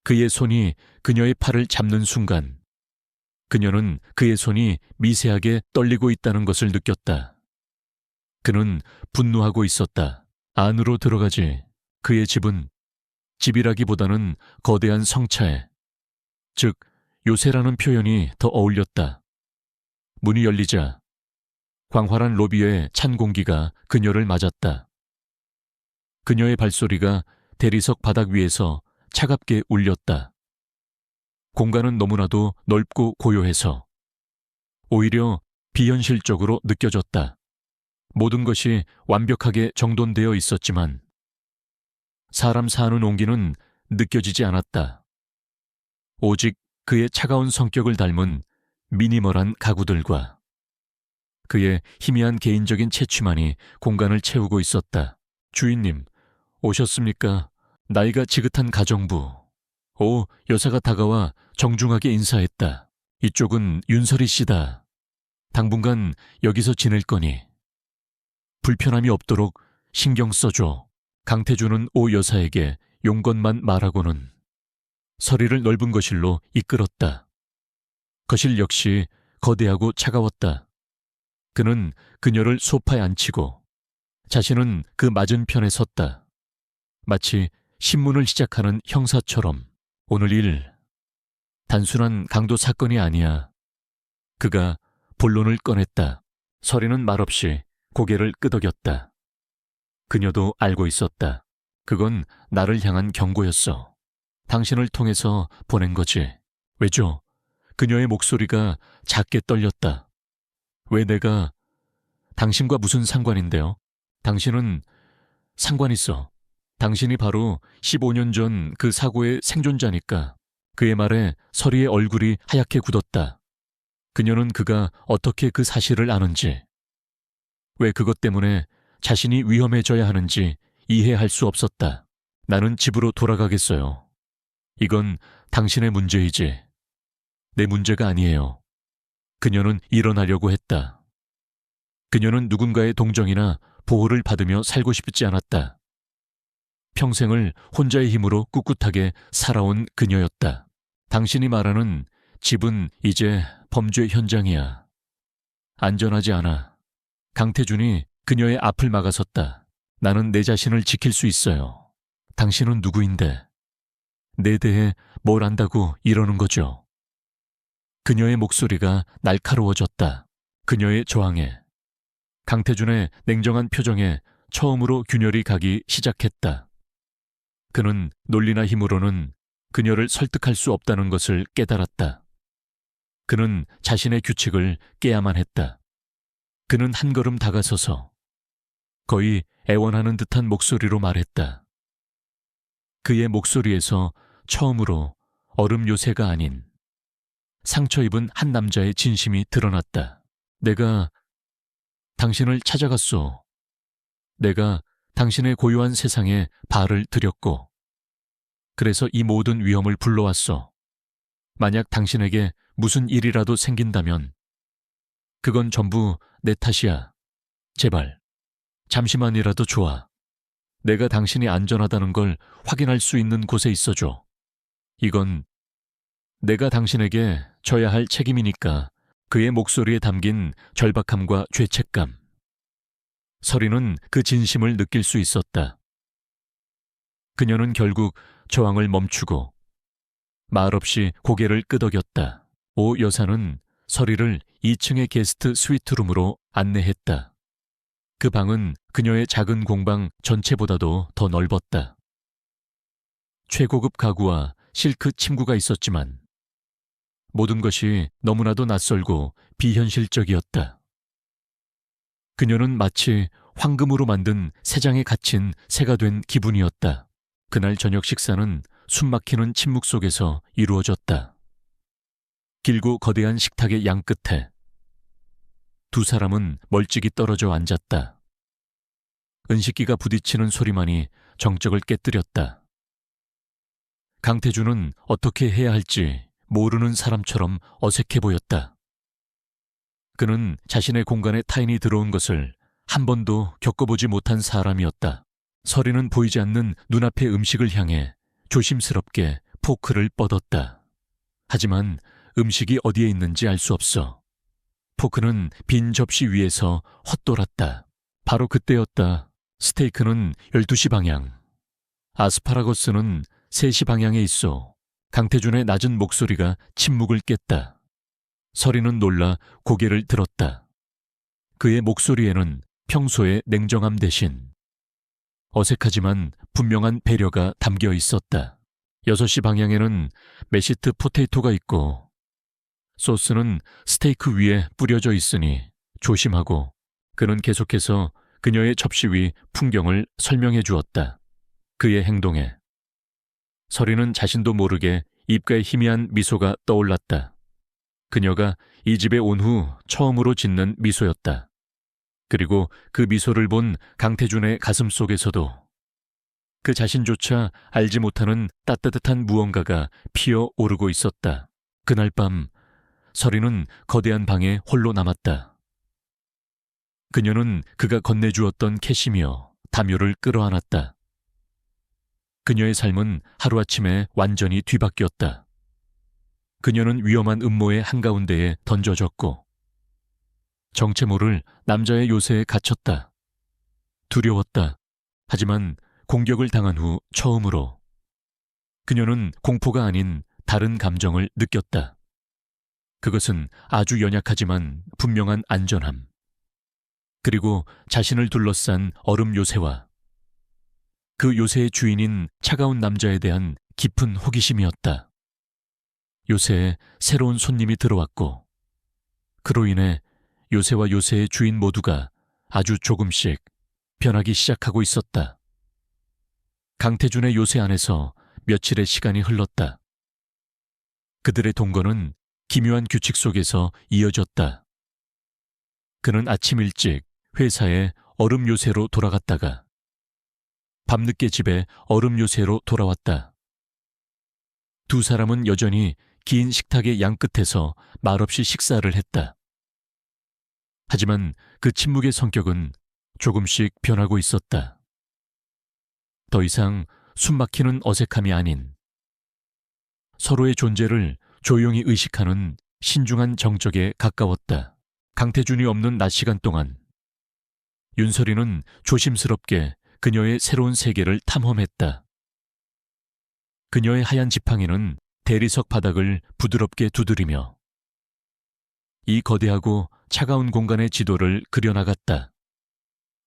그의 손이 그녀의 팔을 잡는 순간 그녀는 그의 손이 미세하게 떨리고 있다는 것을 느꼈다. 그는 분노하고 있었다. 안으로 들어가지. 그의 집은 집이라기보다는 거대한 성차에, 즉 요새라는 표현이 더 어울렸다. 문이 열리자 광활한 로비의 찬 공기가 그녀를 맞았다. 그녀의 발소리가 대리석 바닥 위에서 차갑게 울렸다. 공간은 너무나도 넓고 고요해서 오히려 비현실적으로 느껴졌다. 모든 것이 완벽하게 정돈되어 있었지만 사람 사는 온기는 느껴지지 않았다. 오직 그의 차가운 성격을 닮은 미니멀한 가구들과 그의 희미한 개인적인 채취만이 공간을 채우고 있었다. 주인님, 오셨습니까? 나이가 지긋한 가정부. 오 여사가 다가와 정중하게 인사했다. 이쪽은 윤설이 씨다. 당분간 여기서 지낼 거니 불편함이 없도록 신경 써줘. 강태준은 오 여사에게 용건만 말하고는 설이를 넓은 거실로 이끌었다. 거실 역시 거대하고 차가웠다. 그는 그녀를 소파에 앉히고 자신은 그 맞은편에 섰다. 마치 신문을 시작하는 형사처럼. 오늘 일, 단순한 강도 사건이 아니야. 그가 본론을 꺼냈다. 설이는 말없이 고개를 끄덕였다. 그녀도 알고 있었다. 그건 나를 향한 경고였어. 당신을 통해서 보낸 거지. 왜죠? 그녀의 목소리가 작게 떨렸다. 왜 내가 당신과 무슨 상관인데요? 당신은 상관 있어. 당신이 바로 15년 전 그 사고의 생존자니까. 그의 말에 설이의 얼굴이 하얗게 굳었다. 그녀는 그가 어떻게 그 사실을 아는지, 왜 그것 때문에 자신이 위험해져야 하는지 이해할 수 없었다. 나는 집으로 돌아가겠어요. 이건 당신의 문제이지 내 문제가 아니에요. 그녀는 일어나려고 했다. 그녀는 누군가의 동정이나 보호를 받으며 살고 싶지 않았다. 평생을 혼자의 힘으로 꿋꿋하게 살아온 그녀였다. 당신이 말하는 집은 이제 범죄 현장이야. 안전하지 않아. 강태준이 그녀의 앞을 막아섰다. 나는 내 자신을 지킬 수 있어요. 당신은 누구인데 내 대해 뭘 안다고 이러는 거죠? 그녀의 목소리가 날카로워졌다. 그녀의 저항에, 강태준의 냉정한 표정에 처음으로 균열이 가기 시작했다. 그는 논리나 힘으로는 그녀를 설득할 수 없다는 것을 깨달았다. 그는 자신의 규칙을 깨야만 했다. 그는 한 걸음 다가서서 거의 애원하는 듯한 목소리로 말했다. 그의 목소리에서 처음으로 얼음 요새가 아닌 상처 입은 한 남자의 진심이 드러났다. 내가 당신을 찾아갔소. 내가 당신의 고요한 세상에 발을 들였고, 그래서 이 모든 위험을 불러왔어. 만약 당신에게 무슨 일이라도 생긴다면 그건 전부 내 탓이야. 제발, 잠시만이라도 좋아. 내가 당신이 안전하다는 걸 확인할 수 있는 곳에 있어줘. 이건 내가 당신에게 져야 할 책임이니까. 그의 목소리에 담긴 절박함과 죄책감. 서리는 그 진심을 느낄 수 있었다. 그녀는 결국 저항을 멈추고 말없이 고개를 끄덕였다. 오 여사는 서리를 2층의 게스트 스위트룸으로 안내했다. 그 방은 그녀의 작은 공방 전체보다도 더 넓었다. 최고급 가구와 실크 침구가 있었지만 모든 것이 너무나도 낯설고 비현실적이었다. 그녀는 마치 황금으로 만든 새장에 갇힌 새가 된 기분이었다. 그날 저녁 식사는 숨막히는 침묵 속에서 이루어졌다. 길고 거대한 식탁의 양끝에 두 사람은 멀찍이 떨어져 앉았다. 은식기가 부딪히는 소리만이 정적을 깨뜨렸다. 강태주는 어떻게 해야 할지 모르는 사람처럼 어색해 보였다. 그는 자신의 공간에 타인이 들어온 것을 한 번도 겪어보지 못한 사람이었다. 서리는 보이지 않는 눈앞의 음식을 향해 조심스럽게 포크를 뻗었다. 하지만 음식이 어디에 있는지 알 수 없어. 포크는 빈 접시 위에서 헛돌았다. 바로 그때였다. 스테이크는 12시 방향, 아스파라거스는 3시 방향에 있어. 강태준의 낮은 목소리가 침묵을 깼다. 서리는 놀라 고개를 들었다. 그의 목소리에는 평소의 냉정함 대신 어색하지만 분명한 배려가 담겨 있었다. 6시 방향에는 메시트 포테이토가 있고 소스는 스테이크 위에 뿌려져 있으니 조심하고. 그는 계속해서 그녀의 접시 위 풍경을 설명해 주었다. 그의 행동에 서리는 자신도 모르게 입가에 희미한 미소가 떠올랐다. 그녀가 이 집에 온 후 처음으로 짓는 미소였다. 그리고 그 미소를 본 강태준의 가슴 속에서도 그 자신조차 알지 못하는 따뜻한 무언가가 피어오르고 있었다. 그날 밤 서리는 거대한 방에 홀로 남았다. 그녀는 그가 건네주었던 캐시미어, 담요를 끌어안았다. 그녀의 삶은 하루아침에 완전히 뒤바뀌었다. 그녀는 위험한 음모의 한가운데에 던져졌고 정체 모를 남자의 요새에 갇혔다. 두려웠다. 하지만 공격을 당한 후 처음으로 그녀는 공포가 아닌 다른 감정을 느꼈다. 그것은 아주 연약하지만 분명한 안전함. 그리고 자신을 둘러싼 얼음 요새와 그 요새의 주인인 차가운 남자에 대한 깊은 호기심이었다. 요새에 새로운 손님이 들어왔고 그로 인해 요새와 요새의 주인 모두가 아주 조금씩 변하기 시작하고 있었다. 강태준의 요새 안에서 며칠의 시간이 흘렀다. 그들의 동거는 기묘한 규칙 속에서 이어졌다. 그는 아침 일찍 회사에 얼음 요새로 돌아갔다가 밤늦게 집에 얼음 요새로 돌아왔다. 두 사람은 여전히 긴 식탁의 양끝에서 말없이 식사를 했다. 하지만 그 침묵의 성격은 조금씩 변하고 있었다. 더 이상 숨막히는 어색함이 아닌 서로의 존재를 조용히 의식하는 신중한 정적에 가까웠다. 강태준이 없는 낮 시간 동안 윤설이는 조심스럽게 그녀의 새로운 세계를 탐험했다. 그녀의 하얀 지팡이는 대리석 바닥을 부드럽게 두드리며 이 거대하고 차가운 공간의 지도를 그려나갔다.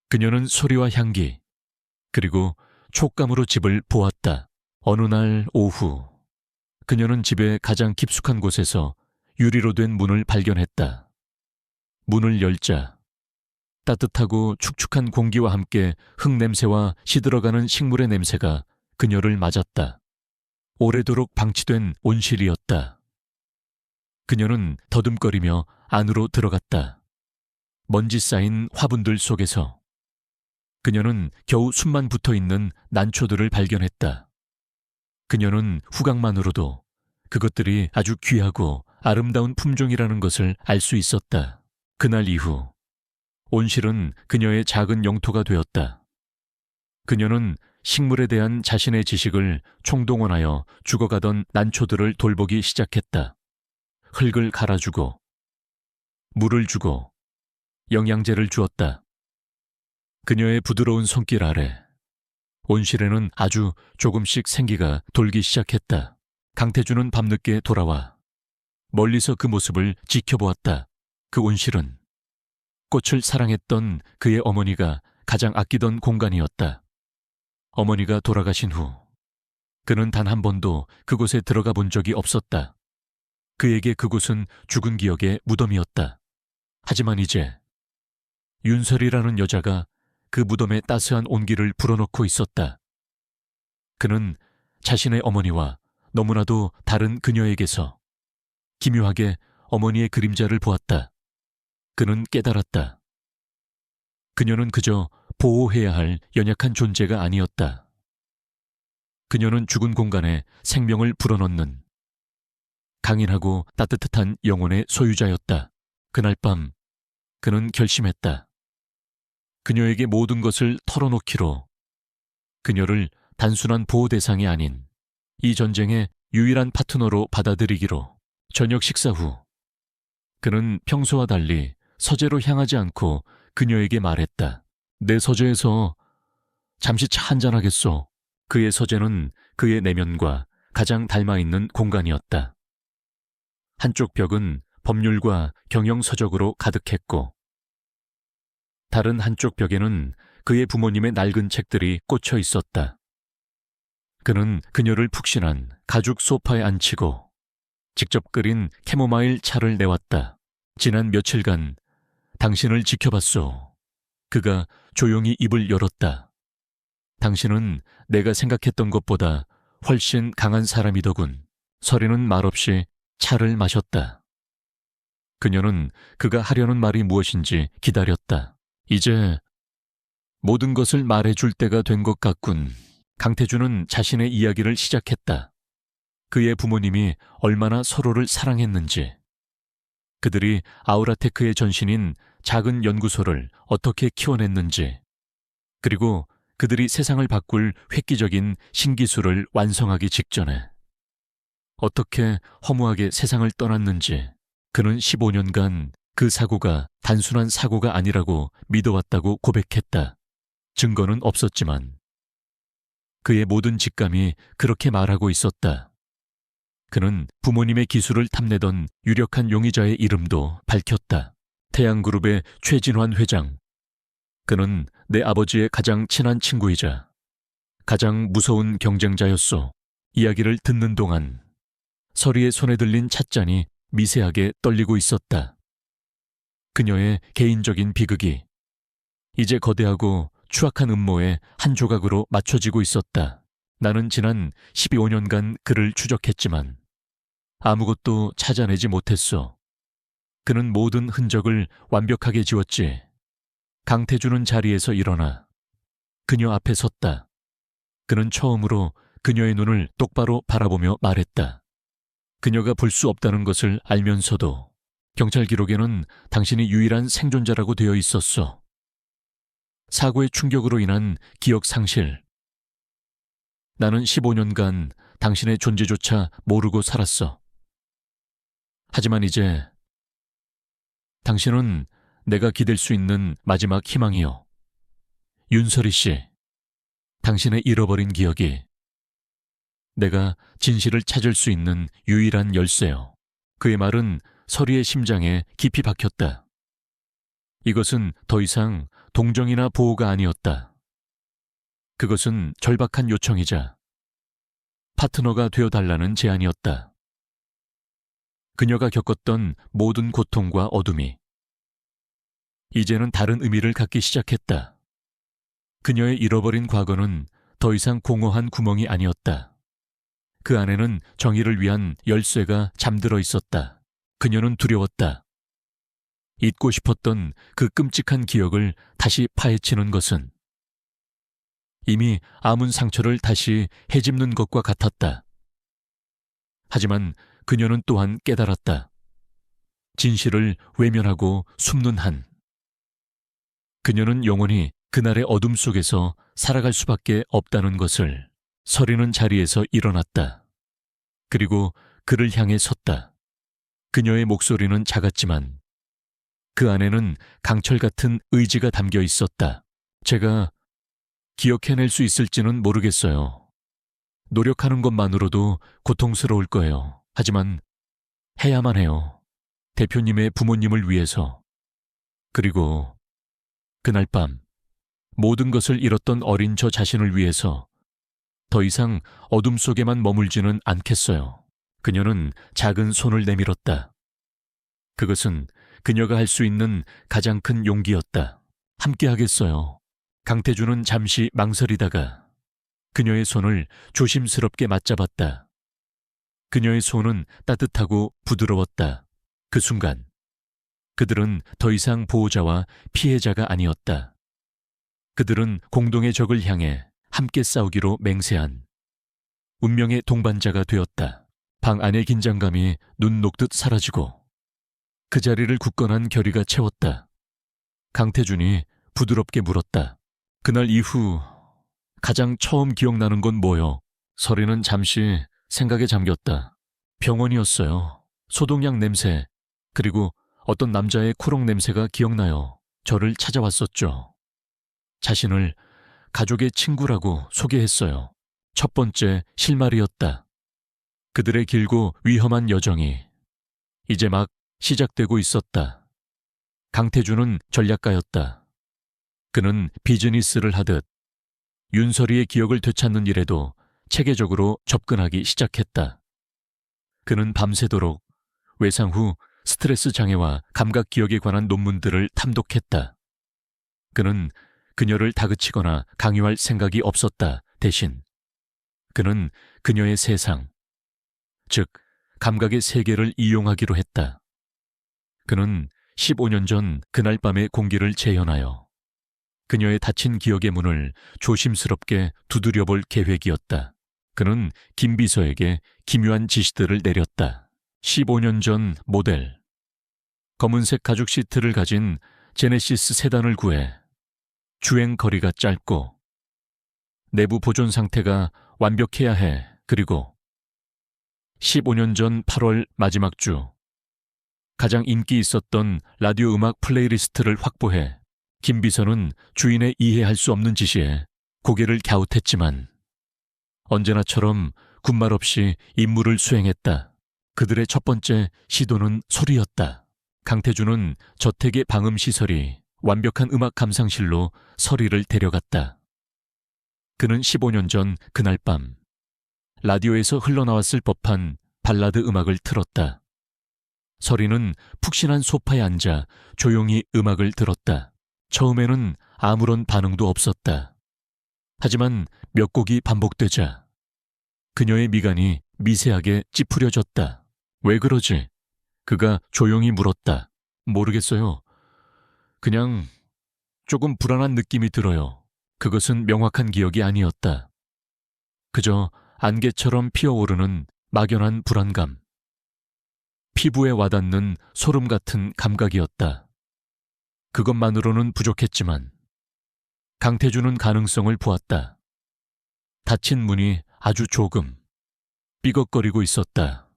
그녀는 소리와 향기, 그리고 촉감으로 집을 보았다. 어느 날 오후, 그녀는 집의 가장 깊숙한 곳에서 유리로 된 문을 발견했다. 문을 열자 따뜻하고 축축한 공기와 함께 흙냄새와 시들어가는 식물의 냄새가 그녀를 맞았다. 오래도록 방치된 온실이었다. 그녀는 더듬거리며 안으로 들어갔다. 먼지 쌓인 화분들 속에서 그녀는 겨우 숨만 붙어있는 난초들을 발견했다. 그녀는 후각만으로도 그것들이 아주 귀하고 아름다운 품종이라는 것을 알 수 있었다. 그날 이후 온실은 그녀의 작은 영토가 되었다. 그녀는 식물에 대한 자신의 지식을 총동원하여 죽어가던 난초들을 돌보기 시작했다. 흙을 갈아주고, 물을 주고, 영양제를 주었다. 그녀의 부드러운 손길 아래 온실에는 아주 조금씩 생기가 돌기 시작했다. 강태주는 밤늦게 돌아와 멀리서 그 모습을 지켜보았다. 그 온실은 꽃을 사랑했던 그의 어머니가 가장 아끼던 공간이었다. 어머니가 돌아가신 후 그는 단 한 번도 그곳에 들어가 본 적이 없었다. 그에게 그곳은 죽은 기억의 무덤이었다. 하지만 이제 윤설이라는 여자가 그 무덤에 따스한 온기를 불어넣고 있었다. 그는 자신의 어머니와 너무나도 다른 그녀에게서 기묘하게 어머니의 그림자를 보았다. 그는 깨달았다. 그녀는 그저 보호해야 할 연약한 존재가 아니었다. 그녀는 죽은 공간에 생명을 불어넣는 강인하고 따뜻한 영혼의 소유자였다. 그날 밤 그는 결심했다. 그녀에게 모든 것을 털어놓기로, 그녀를 단순한 보호 대상이 아닌 이 전쟁의 유일한 파트너로 받아들이기로. 저녁 식사 후 그는 평소와 달리 서재로 향하지 않고 그녀에게 말했다. 내 서재에서 잠시 차 한잔하겠소. 그의 서재는 그의 내면과 가장 닮아있는 공간이었다. 한쪽 벽은 법률과 경영서적으로 가득했고, 다른 한쪽 벽에는 그의 부모님의 낡은 책들이 꽂혀 있었다. 그는 그녀를 푹신한 가죽 소파에 앉히고 직접 끓인 캐모마일 차를 내왔다. 지난 며칠간 당신을 지켜봤소. 그가 조용히 입을 열었다. 당신은 내가 생각했던 것보다 훨씬 강한 사람이더군. 서리는 말없이 차를 마셨다. 그녀는 그가 하려는 말이 무엇인지 기다렸다. 이제 모든 것을 말해줄 때가 된 것 같군. 강태주는 자신의 이야기를 시작했다. 그의 부모님이 얼마나 서로를 사랑했는지, 그들이 아우라테크의 전신인 작은 연구소를 어떻게 키워냈는지, 그리고 그들이 세상을 바꿀 획기적인 신기술을 완성하기 직전에 어떻게 허무하게 세상을 떠났는지. 그는 15년간 그 사고가 단순한 사고가 아니라고 믿어왔다고 고백했다. 증거는 없었지만 그의 모든 직감이 그렇게 말하고 있었다. 그는 부모님의 기술을 탐내던 유력한 용의자의 이름도 밝혔다. 태양그룹의 최진환 회장. 그는 내 아버지의 가장 친한 친구이자 가장 무서운 경쟁자였소. 이야기를 듣는 동안 서리의 손에 들린 찻잔이 미세하게 떨리고 있었다. 그녀의 개인적인 비극이 이제 거대하고 추악한 음모의 한 조각으로 맞춰지고 있었다. 나는 지난 15년간 그를 추적했지만 아무것도 찾아내지 못했어. 그는 모든 흔적을 완벽하게 지웠지. 강태주는 자리에서 일어나 그녀 앞에 섰다. 그는 처음으로 그녀의 눈을 똑바로 바라보며 말했다. 그녀가 볼 수 없다는 것을 알면서도 경찰 기록에는 당신이 유일한 생존자라고 되어 있었어. 사고의 충격으로 인한 기억 상실. 나는 15년간 당신의 존재조차 모르고 살았어. 하지만 이제 당신은 내가 기댈 수 있는 마지막 희망이요. 윤설이 씨, 당신의 잃어버린 기억이 내가 진실을 찾을 수 있는 유일한 열쇠요. 그의 말은 서리의 심장에 깊이 박혔다. 이것은 더 이상 동정이나 보호가 아니었다. 그것은 절박한 요청이자 파트너가 되어달라는 제안이었다. 그녀가 겪었던 모든 고통과 어둠이 이제는 다른 의미를 갖기 시작했다. 그녀의 잃어버린 과거는 더 이상 공허한 구멍이 아니었다. 그 안에는 정의를 위한 열쇠가 잠들어 있었다. 그녀는 두려웠다. 잊고 싶었던 그 끔찍한 기억을 다시 파헤치는 것은 이미 아문 상처를 다시 헤집는 것과 같았다. 하지만 그녀는 또한 깨달았다. 진실을 외면하고 숨는 한 그녀는 영원히 그날의 어둠 속에서 살아갈 수밖에 없다는 것을 서리는 자리에서 일어났다. 그리고 그를 향해 섰다. 그녀의 목소리는 작았지만 그 안에는 강철 같은 의지가 담겨 있었다. 제가 기억해낼 수 있을지는 모르겠어요. 노력하는 것만으로도 고통스러울 거예요. 하지만 해야만 해요. 대표님의 부모님을 위해서. 그리고 그날 밤 모든 것을 잃었던 어린 저 자신을 위해서 더 이상 어둠 속에만 머물지는 않겠어요. 그녀는 작은 손을 내밀었다. 그것은 그녀가 할 수 있는 가장 큰 용기였다. 함께 하겠어요. 강태준은 잠시 망설이다가 그녀의 손을 조심스럽게 맞잡았다. 그녀의 손은 따뜻하고 부드러웠다. 그 순간 그들은 더 이상 보호자와 피해자가 아니었다. 그들은 공동의 적을 향해 함께 싸우기로 맹세한 운명의 동반자가 되었다. 방 안의 긴장감이 눈 녹듯 사라지고 그 자리를 굳건한 결의가 채웠다. 강태준이 부드럽게 물었다. 그날 이후 가장 처음 기억나는 건 뭐요? 서리는 잠시 생각에 잠겼다. 병원이었어요. 소독약 냄새, 그리고 어떤 남자의 코롱 냄새가 기억나요. 저를 찾아왔었죠. 자신을 가족의 친구라고 소개했어요. 첫 번째 실마리였다. 그들의 길고 위험한 여정이 이제 막 시작되고 있었다. 강태준은 전략가였다. 그는 비즈니스를 하듯 윤설이의 기억을 되찾는 일에도 체계적으로 접근하기 시작했다. 그는 밤새도록 외상 후 스트레스 장애와 감각 기억에 관한 논문들을 탐독했다. 그는 그녀를 다그치거나 강요할 생각이 없었다. 대신 그는 그녀의 세상, 즉 감각의 세계를 이용하기로 했다. 그는 15년 전 그날 밤의 공기를 재현하여 그녀의 닫힌 기억의 문을 조심스럽게 두드려볼 계획이었다. 그는 김 비서에게 기묘한 지시들을 내렸다. 15년 전 모델, 검은색 가죽 시트를 가진 제네시스 세단을 구해 주행 거리가 짧고 내부 보존 상태가 완벽해야 해. 그리고 15년 전 8월 마지막 주 가장 인기 있었던 라디오 음악 플레이리스트를 확보해. 김 비서는 주인의 이해할 수 없는 지시에 고개를 갸웃했지만 언제나처럼 군말 없이 임무를 수행했다. 그들의 첫 번째 시도는 소리였다. 강태준은 저택의 방음시설이 완벽한 음악 감상실로 서리를 데려갔다. 그는 15년 전 그날 밤 라디오에서 흘러나왔을 법한 발라드 음악을 틀었다. 서리는 푹신한 소파에 앉아 조용히 음악을 들었다. 처음에는 아무런 반응도 없었다. 하지만 몇 곡이 반복되자 그녀의 미간이 미세하게 찌푸려졌다. 왜 그러지? 그가 조용히 물었다. 모르겠어요. 그냥 조금 불안한 느낌이 들어요. 그것은 명확한 기억이 아니었다. 그저 안개처럼 피어오르는 막연한 불안감. 피부에 와닿는 소름 같은 감각이었다. 그것만으로는 부족했지만 강태준은 가능성을 보았다. 닫힌 문이 아주 조금 삐걱거리고 있었다.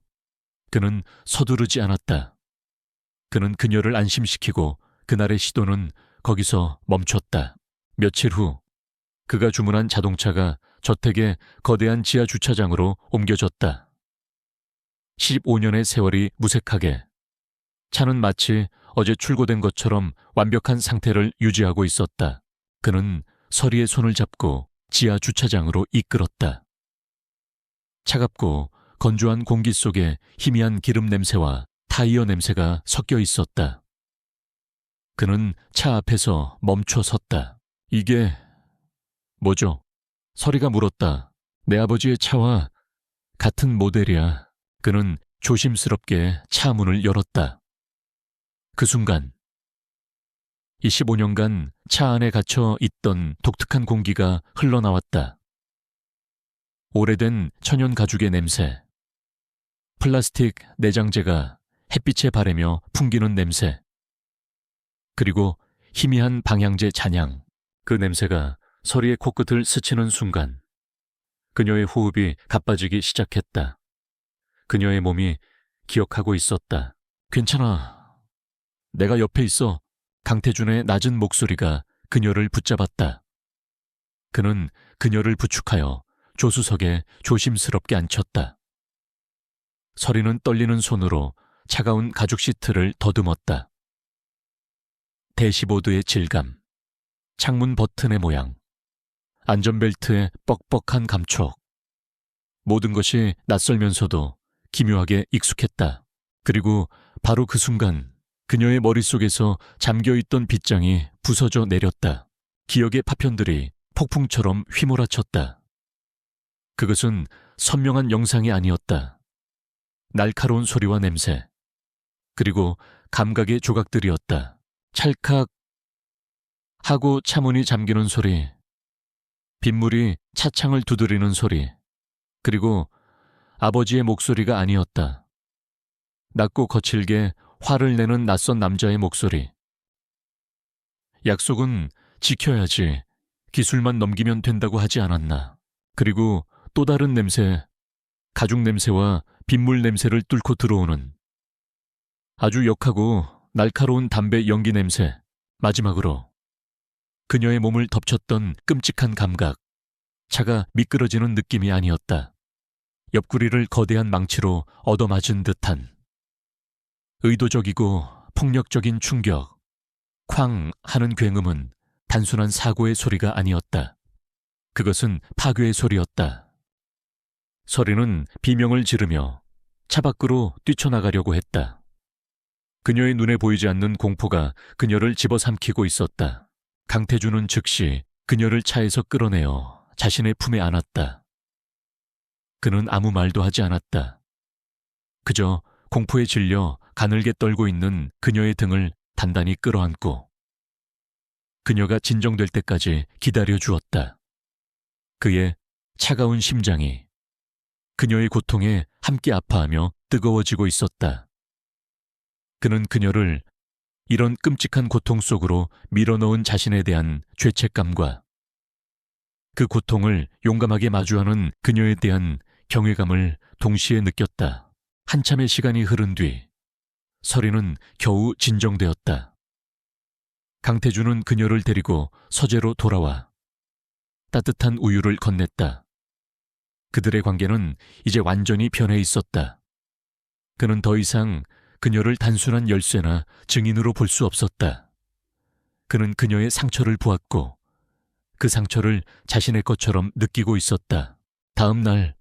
그는 서두르지 않았다. 그는 그녀를 안심시키고 그날의 시도는 거기서 멈췄다. 며칠 후 그가 주문한 자동차가 저택의 거대한 지하 주차장으로 옮겨졌다. 15년의 세월이 무색하게 차는 마치 어제 출고된 것처럼 완벽한 상태를 유지하고 있었다. 그는 서리의 손을 잡고 지하 주차장으로 이끌었다. 차갑고 건조한 공기 속에 희미한 기름 냄새와 타이어 냄새가 섞여 있었다. 그는 차 앞에서 멈춰 섰다. 이게 뭐죠? 서리가 물었다. 내 아버지의 차와 같은 모델이야. 그는 조심스럽게 차 문을 열었다. 그 순간 25년간 차 안에 갇혀 있던 독특한 공기가 흘러나왔다. 오래된 천연 가죽의 냄새, 플라스틱 내장재가 햇빛에 바래며 풍기는 냄새, 그리고 희미한 방향제 잔향. 그 냄새가 서리의 코끝을 스치는 순간 그녀의 호흡이 가빠지기 시작했다. 그녀의 몸이 기억하고 있었다. 괜찮아. 내가 옆에 있어. 강태준의 낮은 목소리가 그녀를 붙잡았다. 그는 그녀를 부축하여 조수석에 조심스럽게 앉혔다. 서리는 떨리는 손으로 차가운 가죽 시트를 더듬었다. 대시보드의 질감, 창문 버튼의 모양, 안전벨트의 뻑뻑한 감촉. 모든 것이 낯설면서도 기묘하게 익숙했다. 그리고 바로 그 순간 그녀의 머릿속에서 잠겨있던 빗장이 부서져 내렸다. 기억의 파편들이 폭풍처럼 휘몰아쳤다. 그것은 선명한 영상이 아니었다. 날카로운 소리와 냄새, 그리고 감각의 조각들이었다. 찰칵 하고 차문이 잠기는 소리, 빗물이 차창을 두드리는 소리, 그리고 아버지의 목소리가 아니었다. 낮고 거칠게 화를 내는 낯선 남자의 목소리. 약속은 지켜야지, 기술만 넘기면 된다고 하지 않았나. 그리고 또 다른 냄새, 가죽 냄새와 빗물 냄새를 뚫고 들어오는 아주 역하고 날카로운 담배 연기 냄새. 마지막으로 그녀의 몸을 덮쳤던 끔찍한 감각. 차가 미끄러지는 느낌이 아니었다. 옆구리를 거대한 망치로 얻어맞은 듯한 의도적이고 폭력적인 충격. 쾅 하는 굉음은 단순한 사고의 소리가 아니었다. 그것은 파괴의 소리였다. 서리는 비명을 지르며 차 밖으로 뛰쳐나가려고 했다. 그녀의 눈에 보이지 않는 공포가 그녀를 집어삼키고 있었다. 강태준은 즉시 그녀를 차에서 끌어내어 자신의 품에 안았다. 그는 아무 말도 하지 않았다. 그저 공포에 질려 가늘게 떨고 있는 그녀의 등을 단단히 끌어안고 그녀가 진정될 때까지 기다려 주었다. 그의 차가운 심장이 그녀의 고통에 함께 아파하며 뜨거워지고 있었다. 그는 그녀를 이런 끔찍한 고통 속으로 밀어넣은 자신에 대한 죄책감과 그 고통을 용감하게 마주하는 그녀에 대한 경외감을 동시에 느꼈다. 한참의 시간이 흐른 뒤 서리는 겨우 진정되었다. 강태준은 그녀를 데리고 서재로 돌아와 따뜻한 우유를 건넸다. 그들의 관계는 이제 완전히 변해 있었다. 그는 더 이상 그녀를 단순한 열쇠나 증인으로 볼 수 없었다. 그는 그녀의 상처를 보았고 그 상처를 자신의 것처럼 느끼고 있었다. 다음 날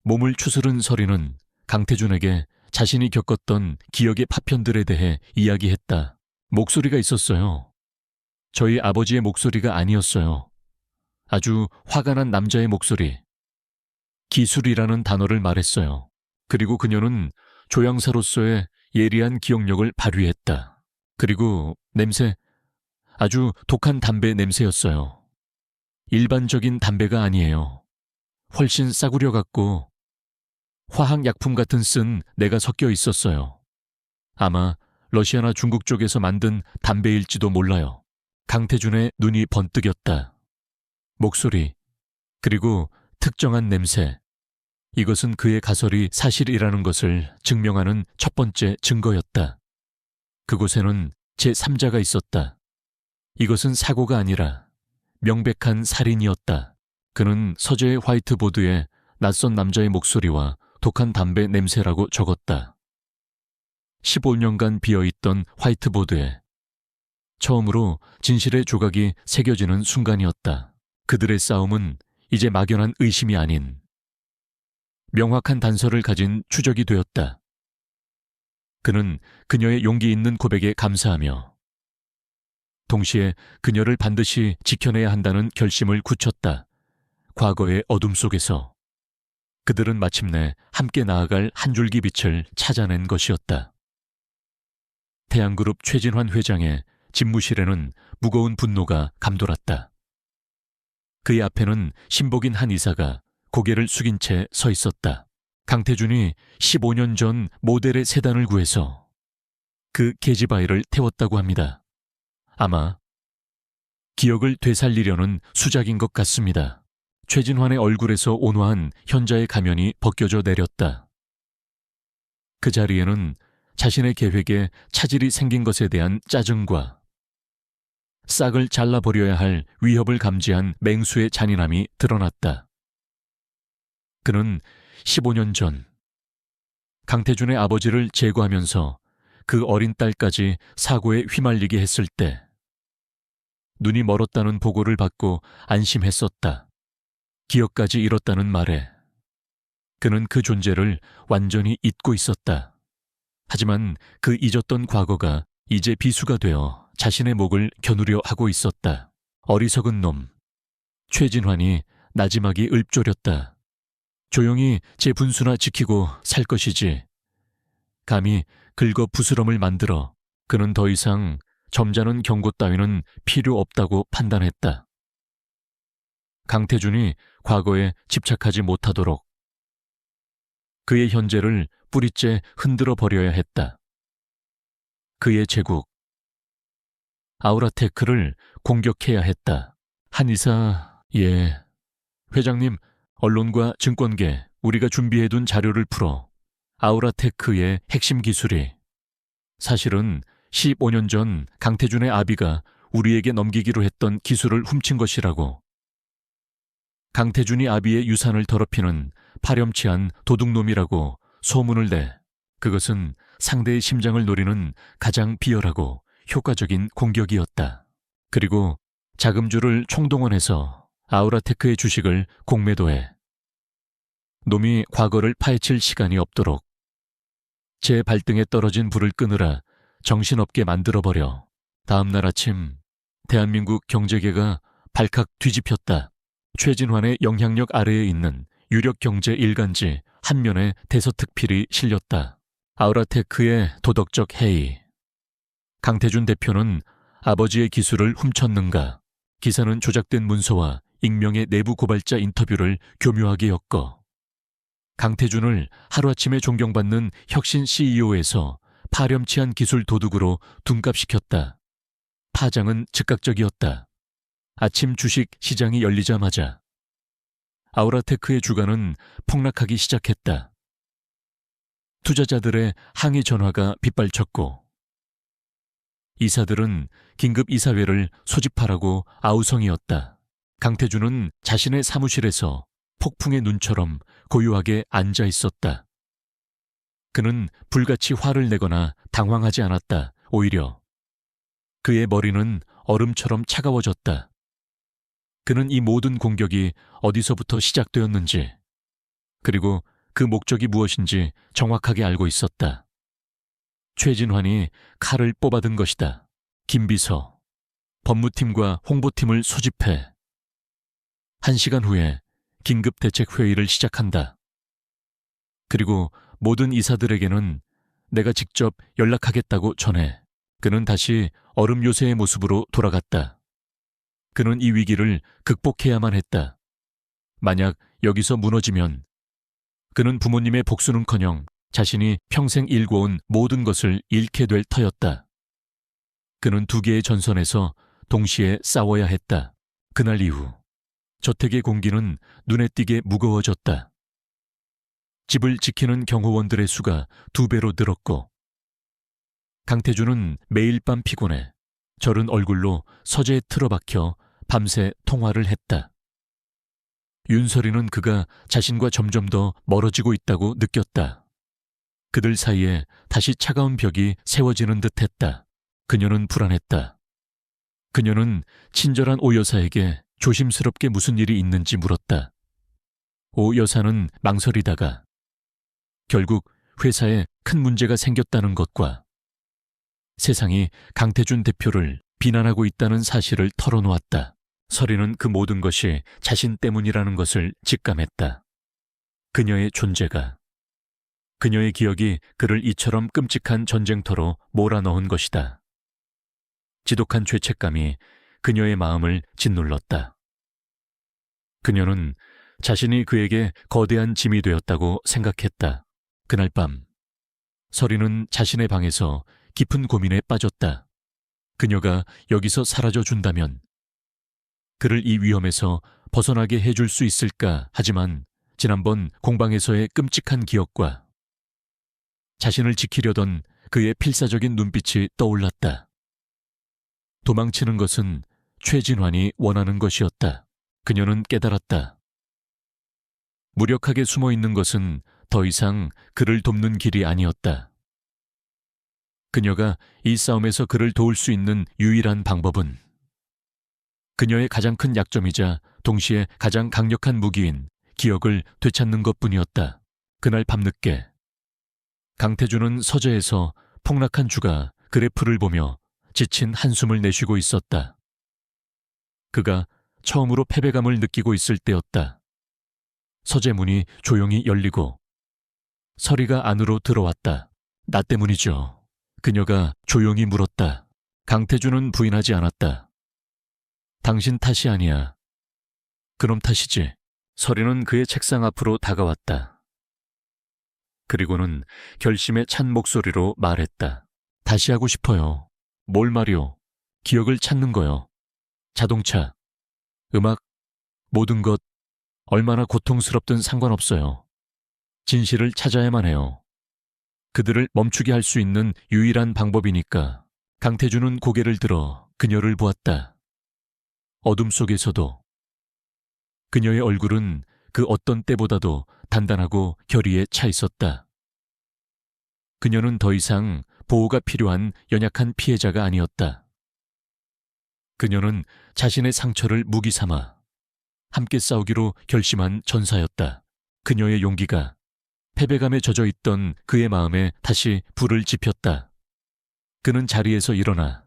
몸을 추스른 서리는 강태준에게 자신이 겪었던 기억의 파편들에 대해 이야기했다. 목소리가 있었어요. 저희 아버지의 목소리가 아니었어요. 아주 화가 난 남자의 목소리. 기술이라는 단어를 말했어요. 그리고 그녀는 조향사로서의 예리한 기억력을 발휘했다. 그리고 냄새, 아주 독한 담배 냄새였어요. 일반적인 담배가 아니에요. 훨씬 싸구려 같고 화학약품 같은 쓴 내가 섞여 있었어요. 아마 러시아나 중국 쪽에서 만든 담배일지도 몰라요. 강태준의 눈이 번뜩였다. 목소리, 그리고 특정한 냄새. 이것은 그의 가설이 사실이라는 것을 증명하는 첫 번째 증거였다. 그곳에는 제3자가 있었다. 이것은 사고가 아니라 명백한 살인이었다. 그는 서재의 화이트보드에 낯선 남자의 목소리와 독한 담배 냄새라고 적었다. 15년간 비어있던 화이트보드에 처음으로 진실의 조각이 새겨지는 순간이었다. 그들의 싸움은 이제 막연한 의심이 아닌 명확한 단서를 가진 추적이 되었다. 그는 그녀의 용기 있는 고백에 감사하며 동시에 그녀를 반드시 지켜내야 한다는 결심을 굳혔다. 과거의 어둠 속에서 그들은 마침내 함께 나아갈 한 줄기 빛을 찾아낸 것이었다. 태양그룹 최진환 회장의 집무실에는 무거운 분노가 감돌았다. 그의 앞에는 신복인 한 이사가 고개를 숙인 채 서 있었다. 강태준이 15년 전 모델의 세단을 구해서 그 계집아이를 태웠다고 합니다. 아마 기억을 되살리려는 수작인 것 같습니다. 최진환의 얼굴에서 온화한 현자의 가면이 벗겨져 내렸다. 그 자리에는 자신의 계획에 차질이 생긴 것에 대한 짜증과 싹을 잘라버려야 할 위협을 감지한 맹수의 잔인함이 드러났다. 그는 15년 전 강태준의 아버지를 제거하면서 그 어린 딸까지 사고에 휘말리게 했을 때 눈이 멀었다는 보고를 받고 안심했었다. 기억까지 잃었다는 말에 그는 그 존재를 완전히 잊고 있었다. 하지만 그 잊었던 과거가 이제 비수가 되어 자신의 목을 겨누려 하고 있었다. 어리석은 놈. 최진환이 나지막이 읊조렸다. 조용히 제 분수나 지키고 살 것이지. 감히 긁어 부스럼을 만들어 그는 더 이상 점잖은 경고 따위는 필요 없다고 판단했다. 강태준이 과거에 집착하지 못하도록 그의 현재를 뿌리째 흔들어 버려야 했다. 그의 제국 아우라테크를 공격해야 했다. 한의사, 예. 회장님, 언론과 증권계, 우리가 준비해둔 자료를 풀어 아우라테크의 핵심 기술이 사실은 15년 전 강태준의 아비가 우리에게 넘기기로 했던 기술을 훔친 것이라고. 강태준이 아비의 유산을 더럽히는 파렴치한 도둑놈이라고 소문을 내 그것은 상대의 심장을 노리는 가장 비열하고 효과적인 공격이었다. 그리고 자금주를 총동원해서 아우라테크의 주식을 공매도해 놈이 과거를 파헤칠 시간이 없도록 제 발등에 떨어진 불을 끄느라 정신없게 만들어버려 다음날 아침 대한민국 경제계가 발칵 뒤집혔다. 최진환의 영향력 아래에 있는 유력 경제 일간지 한 면에 대서특필이 실렸다. 아우라테크의 도덕적 해이. 강태준 대표는 아버지의 기술을 훔쳤는가. 기사는 조작된 문서와 익명의 내부 고발자 인터뷰를 교묘하게 엮어 강태준을 하루아침에 존경받는 혁신 CEO에서 파렴치한 기술 도둑으로 둔갑시켰다. 파장은 즉각적이었다. 아침 주식 시장이 열리자마자 아우라테크의 주가는 폭락하기 시작했다. 투자자들의 항의 전화가 빗발쳤고 이사들은 긴급 이사회를 소집하라고 아우성이었다. 강태준은 자신의 사무실에서 폭풍의 눈처럼 고요하게 앉아 있었다. 그는 불같이 화를 내거나 당황하지 않았다. 오히려 그의 머리는 얼음처럼 차가워졌다. 그는 이 모든 공격이 어디서부터 시작되었는지 그리고 그 목적이 무엇인지 정확하게 알고 있었다. 최진환이 칼을 뽑아든 것이다. 김비서, 법무팀과 홍보팀을 소집해 1시간 후에 긴급대책회의를 시작한다. 그리고 모든 이사들에게는 내가 직접 연락하겠다고 전해 그는 다시 얼음 요새의 모습으로 돌아갔다. 그는 이 위기를 극복해야만 했다. 만약 여기서 무너지면 그는 부모님의 복수는커녕 자신이 평생 일궈온 모든 것을 잃게 될 터였다. 그는 두 개의 전선에서 동시에 싸워야 했다. 그날 이후 저택의 공기는 눈에 띄게 무거워졌다. 집을 지키는 경호원들의 수가 2배로 늘었고 강태준은 매일 밤 피곤해 절은 얼굴로 서재에 틀어박혀 밤새 통화를 했다. 윤설이는 그가 자신과 점점 더 멀어지고 있다고 느꼈다. 그들 사이에 다시 차가운 벽이 세워지는 듯했다. 그녀는 불안했다. 그녀는 친절한 오 여사에게 조심스럽게 무슨 일이 있는지 물었다. 오 여사는 망설이다가 결국 회사에 큰 문제가 생겼다는 것과 세상이 강태준 대표를 비난하고 있다는 사실을 털어놓았다. 설이는 그 모든 것이 자신 때문이라는 것을 직감했다. 그녀의 존재가, 그녀의 기억이 그를 이처럼 끔찍한 전쟁터로 몰아넣은 것이다. 지독한 죄책감이 그녀의 마음을 짓눌렀다. 그녀는 자신이 그에게 거대한 짐이 되었다고 생각했다. 그날 밤, 설이는 자신의 방에서 깊은 고민에 빠졌다. 그녀가 여기서 사라져 준다면 그를 이 위험에서 벗어나게 해줄 수 있을까 하지만 지난번 공방에서의 끔찍한 기억과 자신을 지키려던 그의 필사적인 눈빛이 떠올랐다. 도망치는 것은 최진환이 원하는 것이었다. 그녀는 깨달았다. 무력하게 숨어 있는 것은 더 이상 그를 돕는 길이 아니었다. 그녀가 이 싸움에서 그를 도울 수 있는 유일한 방법은 그녀의 가장 큰 약점이자 동시에 가장 강력한 무기인 기억을 되찾는 것뿐이었다. 그날 밤늦게 강태준은 서재에서 폭락한 주가 그래프를 보며 지친 한숨을 내쉬고 있었다. 그가 처음으로 패배감을 느끼고 있을 때였다. 서재 문이 조용히 열리고 서리가 안으로 들어왔다. 나 때문이죠. 그녀가 조용히 물었다. 강태준은 부인하지 않았다. 당신 탓이 아니야. 그놈 탓이지. 서리는 그의 책상 앞으로 다가왔다. 그리고는 결심에 찬 목소리로 말했다. 다시 하고 싶어요. 뭘 말이오? 기억을 찾는 거요. 자동차, 음악, 모든 것 얼마나 고통스럽든 상관없어요. 진실을 찾아야만 해요. 그들을 멈추게 할 수 있는 유일한 방법이니까. 강태준은 고개를 들어 그녀를 보았다. 어둠 속에서도 그녀의 얼굴은 그 어떤 때보다도 단단하고 결의에 차 있었다. 그녀는 더 이상 보호가 필요한 연약한 피해자가 아니었다. 그녀는 자신의 상처를 무기 삼아 함께 싸우기로 결심한 전사였다. 그녀의 용기가 패배감에 젖어 있던 그의 마음에 다시 불을 지폈다. 그는 자리에서 일어나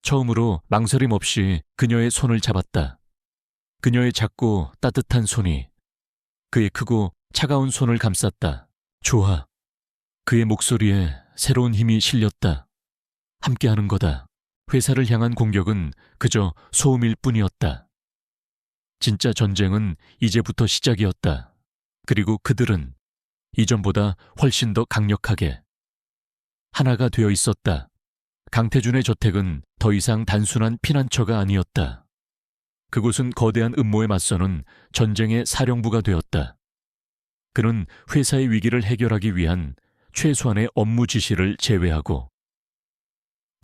처음으로 망설임 없이 그녀의 손을 잡았다. 그녀의 작고 따뜻한 손이 그의 크고 차가운 손을 감쌌다. 좋아. 그의 목소리에 새로운 힘이 실렸다. 함께하는 거다. 회사를 향한 공격은 그저 소음일 뿐이었다. 진짜 전쟁은 이제부터 시작이었다. 그리고 그들은 이전보다 훨씬 더 강력하게 하나가 되어 있었다. 강태준의 저택은 더 이상 단순한 피난처가 아니었다. 그곳은 거대한 음모에 맞서는 전쟁의 사령부가 되었다. 그는 회사의 위기를 해결하기 위한 최소한의 업무 지시를 제외하고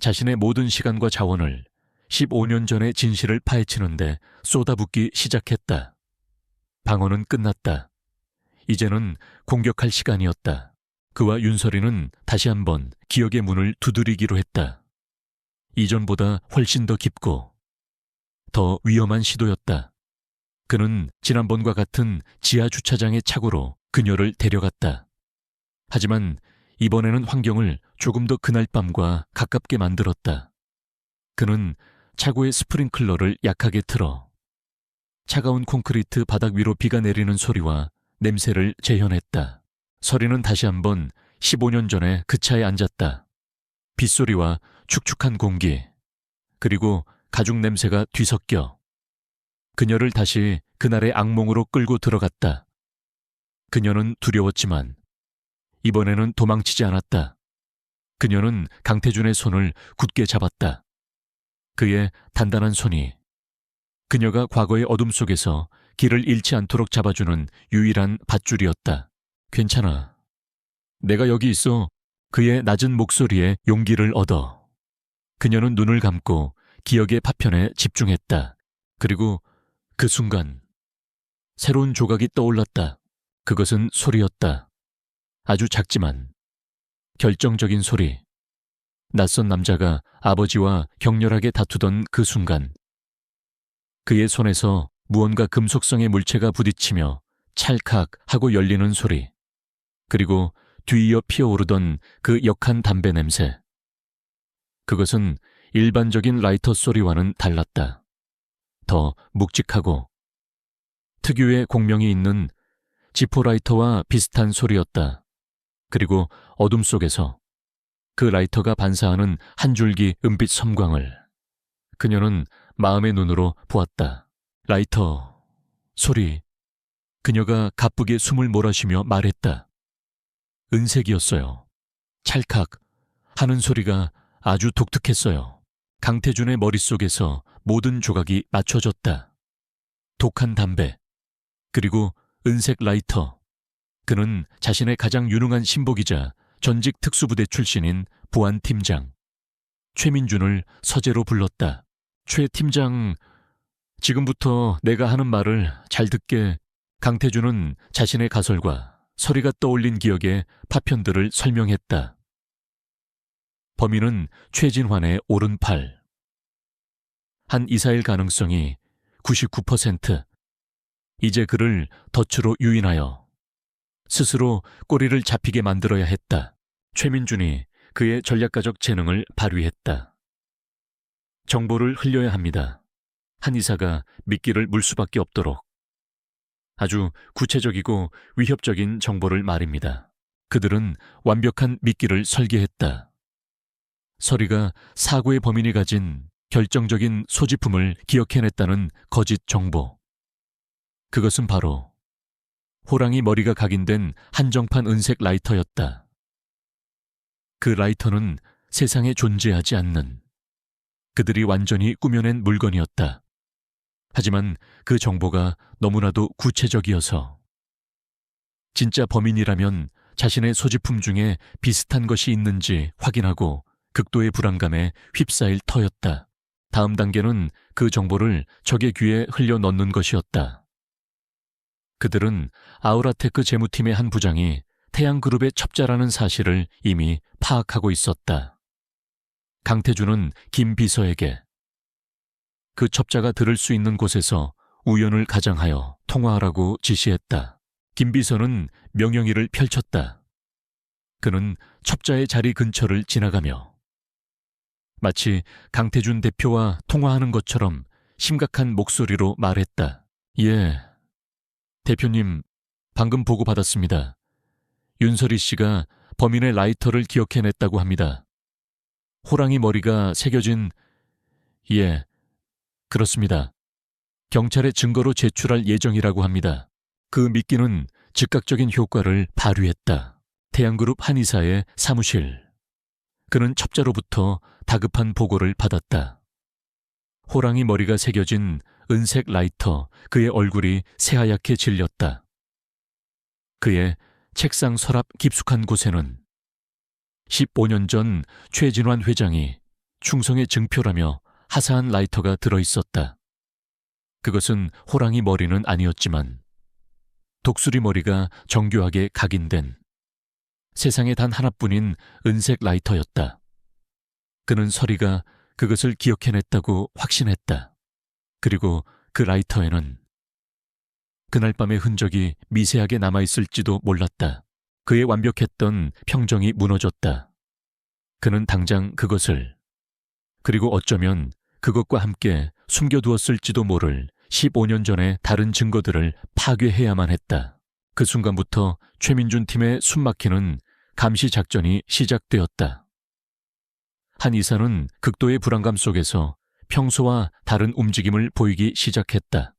자신의 모든 시간과 자원을 15년 전의 진실을 파헤치는데 쏟아붓기 시작했다. 방어는 끝났다. 이제는 공격할 시간이었다. 그와 윤설이는 다시 한번 기억의 문을 두드리기로 했다. 이전보다 훨씬 더 깊고 더 위험한 시도였다. 그는 지난번과 같은 지하 주차장의 차고로 그녀를 데려갔다. 하지만 이번에는 환경을 조금 더 그날 밤과 가깝게 만들었다. 그는 차고의 스프링클러를 약하게 틀어 차가운 콘크리트 바닥 위로 비가 내리는 소리와 냄새를 재현했다. 서리는 다시 한번 15년 전에 그 차에 앉았다. 빗소리와 축축한 공기, 그리고 가죽 냄새가 뒤섞여 그녀를 다시 그날의 악몽으로 끌고 들어갔다. 그녀는 두려웠지만 이번에는 도망치지 않았다. 그녀는 강태준의 손을 굳게 잡았다. 그의 단단한 손이 그녀가 과거의 어둠 속에서 길을 잃지 않도록 잡아주는 유일한 밧줄이었다. 괜찮아. 내가 여기 있어. 그의 낮은 목소리에 용기를 얻어. 그녀는 눈을 감고 기억의 파편에 집중했다. 그리고 그 순간 새로운 조각이 떠올랐다. 그것은 소리였다. 아주 작지만 결정적인 소리. 낯선 남자가 아버지와 격렬하게 다투던 그 순간 그의 손에서 무언가 금속성의 물체가 부딪히며 찰칵 하고 열리는 소리. 그리고 뒤이어 피어오르던 그 역한 담배 냄새. 그것은 일반적인 라이터 소리와는 달랐다. 더 묵직하고 특유의 공명이 있는 지포라이터와 비슷한 소리였다. 그리고 어둠 속에서 그 라이터가 반사하는 한 줄기 은빛 섬광을 그녀는 마음의 눈으로 보았다. 라이터, 소리. 그녀가 가쁘게 숨을 몰아쉬며 말했다. 은색이었어요. 찰칵 하는 소리가 아주 독특했어요. 강태준의 머릿속에서 모든 조각이 맞춰졌다. 독한 담배, 그리고 은색 라이터. 그는 자신의 가장 유능한 신복이자 전직 특수부대 출신인 보안팀장 최민준을 서재로 불렀다. 최 팀장, 지금부터 내가 하는 말을 잘 듣게. 강태준은 자신의 가설과 서리가 떠올린 기억의 파편들을 설명했다. 범인은 최진환의 오른팔. 한 이사일 가능성이 99%. 이제 그를 덫으로 유인하여 스스로 꼬리를 잡히게 만들어야 했다. 최민준이 그의 전략가적 재능을 발휘했다. 정보를 흘려야 합니다. 한 이사가 미끼를 물 수밖에 없도록. 아주 구체적이고 위협적인 정보를 말입니다. 그들은 완벽한 미끼를 설계했다. 서리가 사고의 범인이 가진 결정적인 소지품을 기억해냈다는 거짓 정보. 그것은 바로 호랑이 머리가 각인된 한정판 은색 라이터였다. 그 라이터는 세상에 존재하지 않는, 그들이 완전히 꾸며낸 물건이었다. 하지만 그 정보가 너무나도 구체적이어서 진짜 범인이라면 자신의 소지품 중에 비슷한 것이 있는지 확인하고 극도의 불안감에 휩싸일 터였다. 다음 단계는 그 정보를 적의 귀에 흘려 넣는 것이었다. 그들은 아우라테크 재무팀의 한 부장이 태양그룹의 첩자라는 사실을 이미 파악하고 있었다. 강태준은 김 비서에게 그 첩자가 들을 수 있는 곳에서 우연을 가장하여 통화하라고 지시했다. 김 비서는 명령일을 펼쳤다. 그는 첩자의 자리 근처를 지나가며 마치 강태준 대표와 통화하는 것처럼 심각한 목소리로 말했다. 예, 대표님, 방금 보고받았습니다. 윤설이 씨가 범인의 라이터를 기억해냈다고 합니다. 호랑이 머리가 새겨진... 예, 그렇습니다. 경찰에 증거로 제출할 예정이라고 합니다. 그 미끼는 즉각적인 효과를 발휘했다. 태양그룹 한 이사의 사무실. 그는 첩자로부터 다급한 보고를 받았다. 호랑이 머리가 새겨진 은색 라이터, 그의 얼굴이 새하얗게 질렸다. 그의 책상 서랍 깊숙한 곳에는 15년 전 최진환 회장이 충성의 증표라며 하사한 라이터가 들어있었다. 그것은 호랑이 머리는 아니었지만 독수리 머리가 정교하게 각인된 세상에 단 하나뿐인 은색 라이터였다. 그는 서리가 그것을 기억해냈다고 확신했다. 그리고 그 라이터에는 그날 밤의 흔적이 미세하게 남아있을지도 몰랐다. 그의 완벽했던 평정이 무너졌다. 그는 당장 그것을, 그리고 어쩌면 그것과 함께 숨겨두었을지도 모를 15년 전의 다른 증거들을 파괴해야만 했다. 그 순간부터 최민준 팀의 숨막히는 감시 작전이 시작되었다. 한 이사는 극도의 불안감 속에서 평소와 다른 움직임을 보이기 시작했다.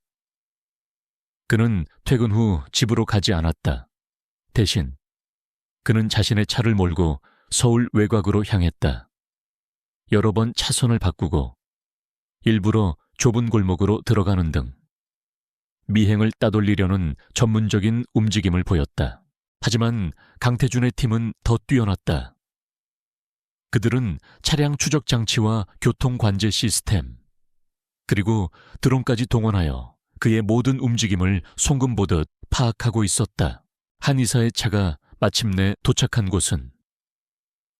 그는 퇴근 후 집으로 가지 않았다. 대신 그는 자신의 차를 몰고 서울 외곽으로 향했다. 여러 번 차선을 바꾸고 일부러 좁은 골목으로 들어가는 등 미행을 따돌리려는 전문적인 움직임을 보였다. 하지만 강태준의 팀은 더 뛰어났다. 그들은 차량 추적 장치와 교통 관제 시스템, 그리고 드론까지 동원하여 그의 모든 움직임을 송금 보듯 파악하고 있었다. 한 이사의 차가 마침내 도착한 곳은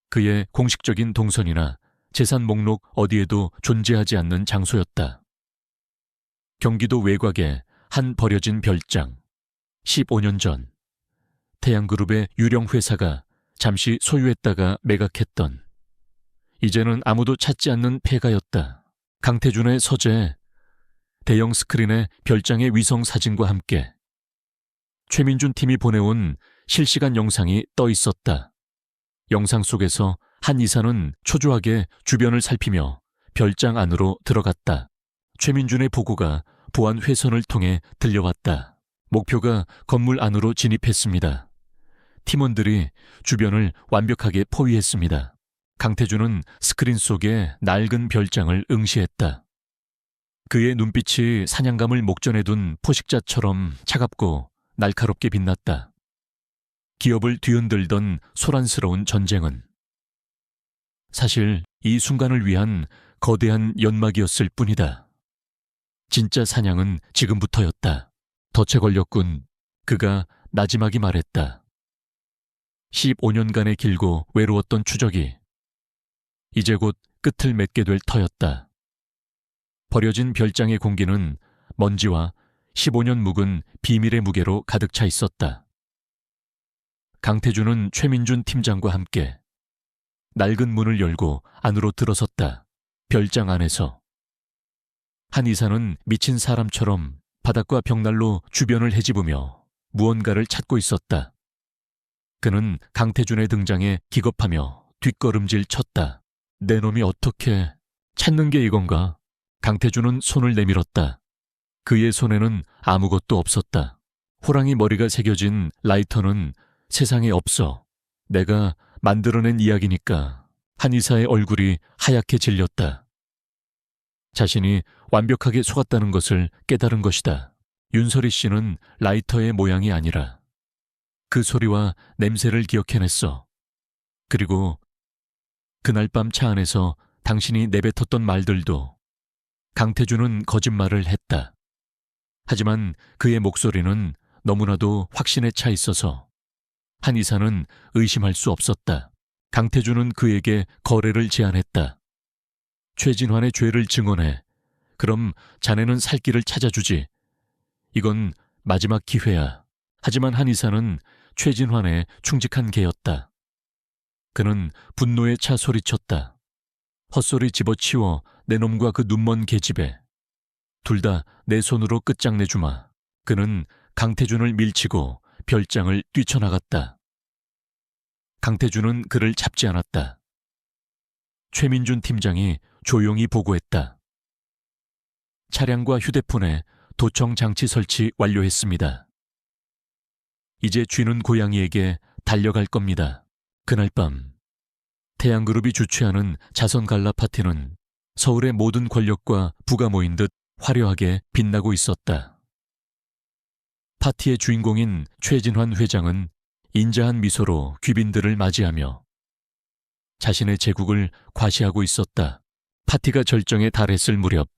그의 공식적인 동선이나 재산 목록 어디에도 존재하지 않는 장소였다. 경기도 외곽의 한 버려진 별장. 15년 전 태양그룹의 유령 회사가 잠시 소유했다가 매각했던, 이제는 아무도 찾지 않는 폐가였다. 강태준의 서재에 대형 스크린에 별장의 위성 사진과 함께 최민준 팀이 보내온 실시간 영상이 떠 있었다. 영상 속에서 한 이사는 초조하게 주변을 살피며 별장 안으로 들어갔다. 최민준의 보고가 보안 회선을 통해 들려왔다. 목표가 건물 안으로 진입했습니다. 팀원들이 주변을 완벽하게 포위했습니다. 강태준은 스크린 속에 낡은 별장을 응시했다. 그의 눈빛이 사냥감을 목전에 둔 포식자처럼 차갑고 날카롭게 빛났다. 기업을 뒤흔들던 소란스러운 전쟁은 사실 이 순간을 위한 거대한 연막이었을 뿐이다. 진짜 사냥은 지금부터였다. 덫에 걸렸군. 그가 나지막이 말했다. 15년간의 길고 외로웠던 추적이 이제 곧 끝을 맺게 될 터였다. 버려진 별장의 공기는 먼지와 15년 묵은 비밀의 무게로 가득 차 있었다. 강태준은 최민준 팀장과 함께 낡은 문을 열고 안으로 들어섰다. 별장 안에서 한의사는 미친 사람처럼 바닥과 벽난로 주변을 헤집으며 무언가를 찾고 있었다. 그는 강태준의 등장에 기겁하며 뒷걸음질 쳤다. 내 놈이 어떻게 찾는 게 이건가? 강태준은 손을 내밀었다. 그의 손에는 아무것도 없었다. 호랑이 머리가 새겨진 라이터는 세상에 없어. 내가 만들어낸 이야기니까. 한의사의 얼굴이 하얗게 질렸다. 자신이 완벽하게 속았다는 것을 깨달은 것이다. 윤설이 씨는 라이터의 모양이 아니라 그 소리와 냄새를 기억해냈어. 그리고 그날 밤 차 안에서 당신이 내뱉었던 말들도 강태준은 거짓말을 했다. 하지만 그의 목소리는 너무나도 확신에 차 있어서 한의사는 의심할 수 없었다. 강태준은 그에게 거래를 제안했다. 최진환의 죄를 증언해. 그럼 자네는 살 길을 찾아주지. 이건 마지막 기회야. 하지만 한의사는 최진환에 충직한 개였다. 그는 분노에 차 소리쳤다. 헛소리 집어치워 내 놈과 그 눈먼 계집애. 둘 다 내 손으로 끝장내주마. 그는 강태준을 밀치고 별장을 뛰쳐나갔다. 강태준은 그를 잡지 않았다. 최민준 팀장이 조용히 보고했다. 차량과 휴대폰에 도청 장치 설치 완료했습니다. 이제 쥐는 고양이에게 달려갈 겁니다. 그날 밤 태양그룹이 주최하는 자선 갈라 파티는 서울의 모든 권력과 부가 모인 듯 화려하게 빛나고 있었다. 파티의 주인공인 최진환 회장은 인자한 미소로 귀빈들을 맞이하며 자신의 제국을 과시하고 있었다. 파티가 절정에 달했을 무렵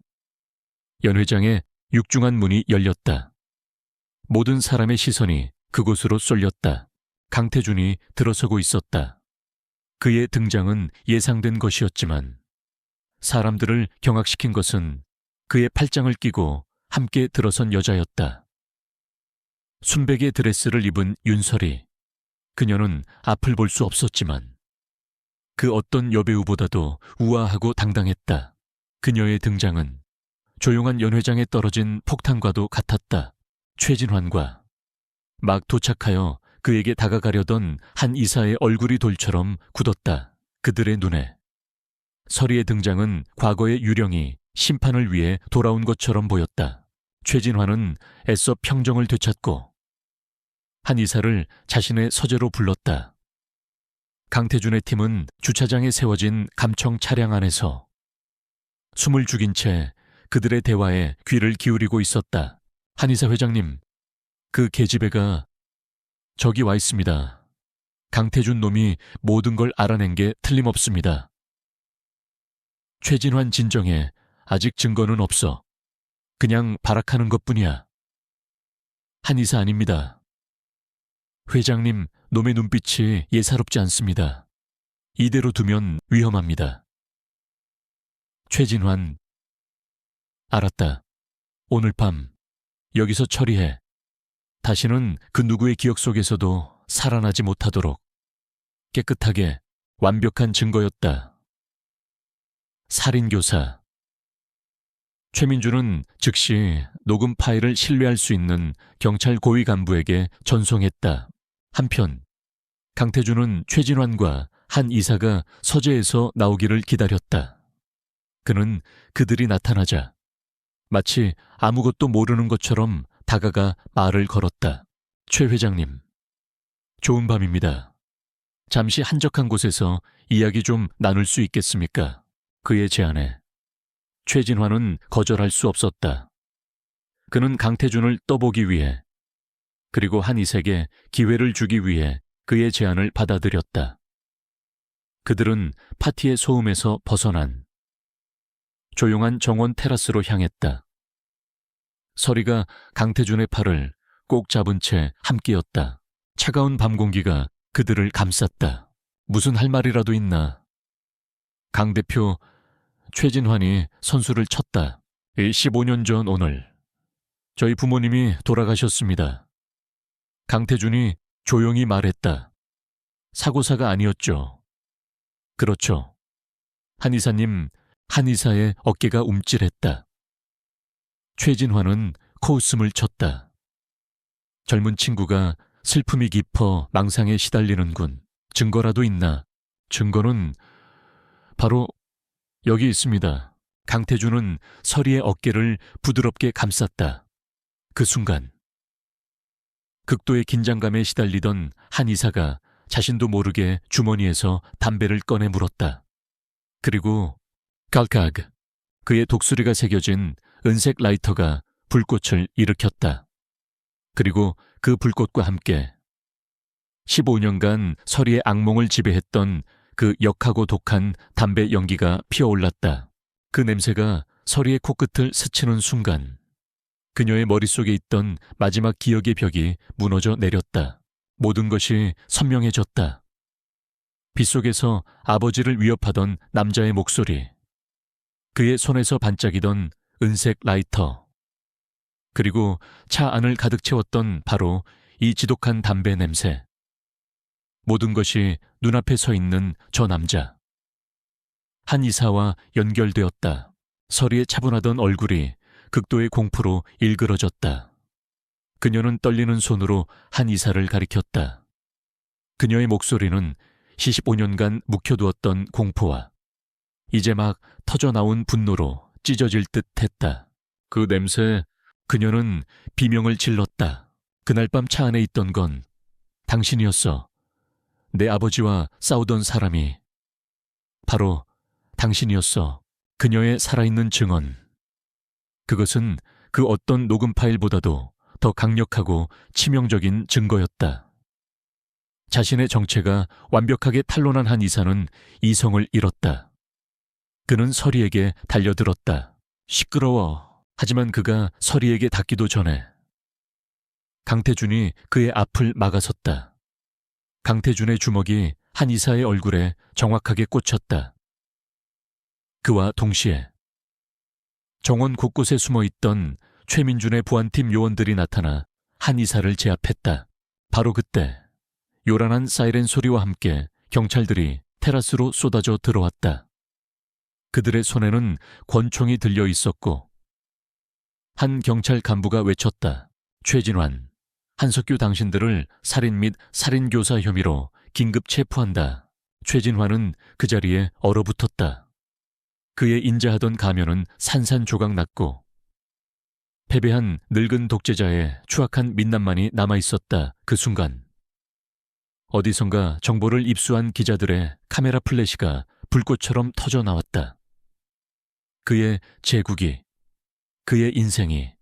연 회장의 육중한 문이 열렸다. 모든 사람의 시선이 그곳으로 쏠렸다. 강태준이 들어서고 있었다. 그의 등장은 예상된 것이었지만 사람들을 경악시킨 것은 그의 팔짱을 끼고 함께 들어선 여자였다. 순백의 드레스를 입은 윤설이. 그녀는 앞을 볼 수 없었지만 그 어떤 여배우보다도 우아하고 당당했다. 그녀의 등장은 조용한 연 회장에 떨어진 폭탄과도 같았다. 최진환과 막 도착하여 그에게 다가가려던 한 이사의 얼굴이 돌처럼 굳었다. 그들의 눈에 설이의 등장은 과거의 유령이 심판을 위해 돌아온 것처럼 보였다. 최진환은 애써 평정을 되찾고 한 이사를 자신의 서재로 불렀다. 강태준의 팀은 주차장에 세워진 감청 차량 안에서 숨을 죽인 채 그들의 대화에 귀를 기울이고 있었다. 한의사 회장님, 그 계집애가 저기 와 있습니다. 강태준 놈이 모든 걸 알아낸 게 틀림없습니다. 최진환 진정해. 아직 증거는 없어. 그냥 발악하는 것뿐이야. 한의사 아닙니다. 회장님, 놈의 눈빛이 예사롭지 않습니다. 이대로 두면 위험합니다. 최진환, 알았다. 오늘 밤 여기서 처리해. 다시는 그 누구의 기억 속에서도 살아나지 못하도록. 깨끗하게 완벽한 증거였다. 살인교사. 최민준은 즉시 녹음 파일을 신뢰할 수 있는 경찰 고위 간부에게 전송했다. 한편 강태준은 최진환과 한 이사가 서재에서 나오기를 기다렸다. 그는 그들이 나타나자 마치 아무것도 모르는 것처럼 다가가 말을 걸었다. 최 회장님, 좋은 밤입니다. 잠시 한적한 곳에서 이야기 좀 나눌 수 있겠습니까? 그의 제안에 최진환은 거절할 수 없었다. 그는 강태준을 떠보기 위해, 그리고 한이색에 기회를 주기 위해 그의 제안을 받아들였다. 그들은 파티의 소음에서 벗어난 조용한 정원 테라스로 향했다. 서리가 강태준의 팔을 꼭 잡은 채 함께였다. 차가운 밤 공기가 그들을 감쌌다. 무슨 할 말이라도 있나? 강 대표, 최진환이 선수를 쳤다. 15년 전 오늘 저희 부모님이 돌아가셨습니다. 강태준이 조용히 말했다. 사고사가 아니었죠. 그렇죠. 한의사님, 한의사의 어깨가 움찔했다. 최진환은 코웃음을 쳤다. 젊은 친구가 슬픔이 깊어 망상에 시달리는군. 증거라도 있나? 증거는 바로 여기 있습니다. 강태준은 서리의 어깨를 부드럽게 감쌌다. 그 순간 극도의 긴장감에 시달리던 한 이사가 자신도 모르게 주머니에서 담배를 꺼내 물었다. 그리고 깔깍, 그의 독수리가 새겨진 은색 라이터가 불꽃을 일으켰다. 그리고 그 불꽃과 함께 15년간 서리의 악몽을 지배했던 그 역하고 독한 담배 연기가 피어올랐다. 그 냄새가 서리의 코끝을 스치는 순간 그녀의 머릿속에 있던 마지막 기억의 벽이 무너져 내렸다. 모든 것이 선명해졌다. 빗속에서 아버지를 위협하던 남자의 목소리, 그의 손에서 반짝이던 은색 라이터, 그리고 차 안을 가득 채웠던 바로 이 지독한 담배 냄새. 모든 것이 눈앞에 서 있는 저 남자. 한 이사와 연결되었다. 서리에 차분하던 얼굴이 극도의 공포로 일그러졌다. 그녀는 떨리는 손으로 한 이사를 가리켰다. 그녀의 목소리는 15년간 묵혀두었던 공포와 이제 막 터져나온 분노로 찢어질 듯 했다. 그 냄새, 그녀는 비명을 질렀다. 그날 밤 차 안에 있던 건 당신이었어. 내 아버지와 싸우던 사람이 바로 당신이었어. 그녀의 살아있는 증언. 그것은 그 어떤 녹음 파일보다도 더 강력하고 치명적인 증거였다. 자신의 정체가 완벽하게 탄로난 한 이사는 이성을 잃었다. 그는 서리에게 달려들었다. 시끄러워. 하지만 그가 서리에게 닿기도 전에 강태준이 그의 앞을 막아섰다. 강태준의 주먹이 한 이사의 얼굴에 정확하게 꽂혔다. 그와 동시에 정원 곳곳에 숨어있던 최민준의 보안팀 요원들이 나타나 한 이사를 제압했다. 바로 그때 요란한 사이렌 소리와 함께 경찰들이 테라스로 쏟아져 들어왔다. 그들의 손에는 권총이 들려 있었고 한 경찰 간부가 외쳤다. 최진환, 한석규 당신들을 살인 및 살인교사 혐의로 긴급 체포한다. 최진환은 그 자리에 얼어붙었다. 그의 인자하던 가면은 산산조각 났고 패배한 늙은 독재자의 추악한 민낯만이 남아있었다. 그 순간 어디선가 정보를 입수한 기자들의 카메라 플래시가 불꽃처럼 터져 나왔다. 그의 제국이, 그의 인생이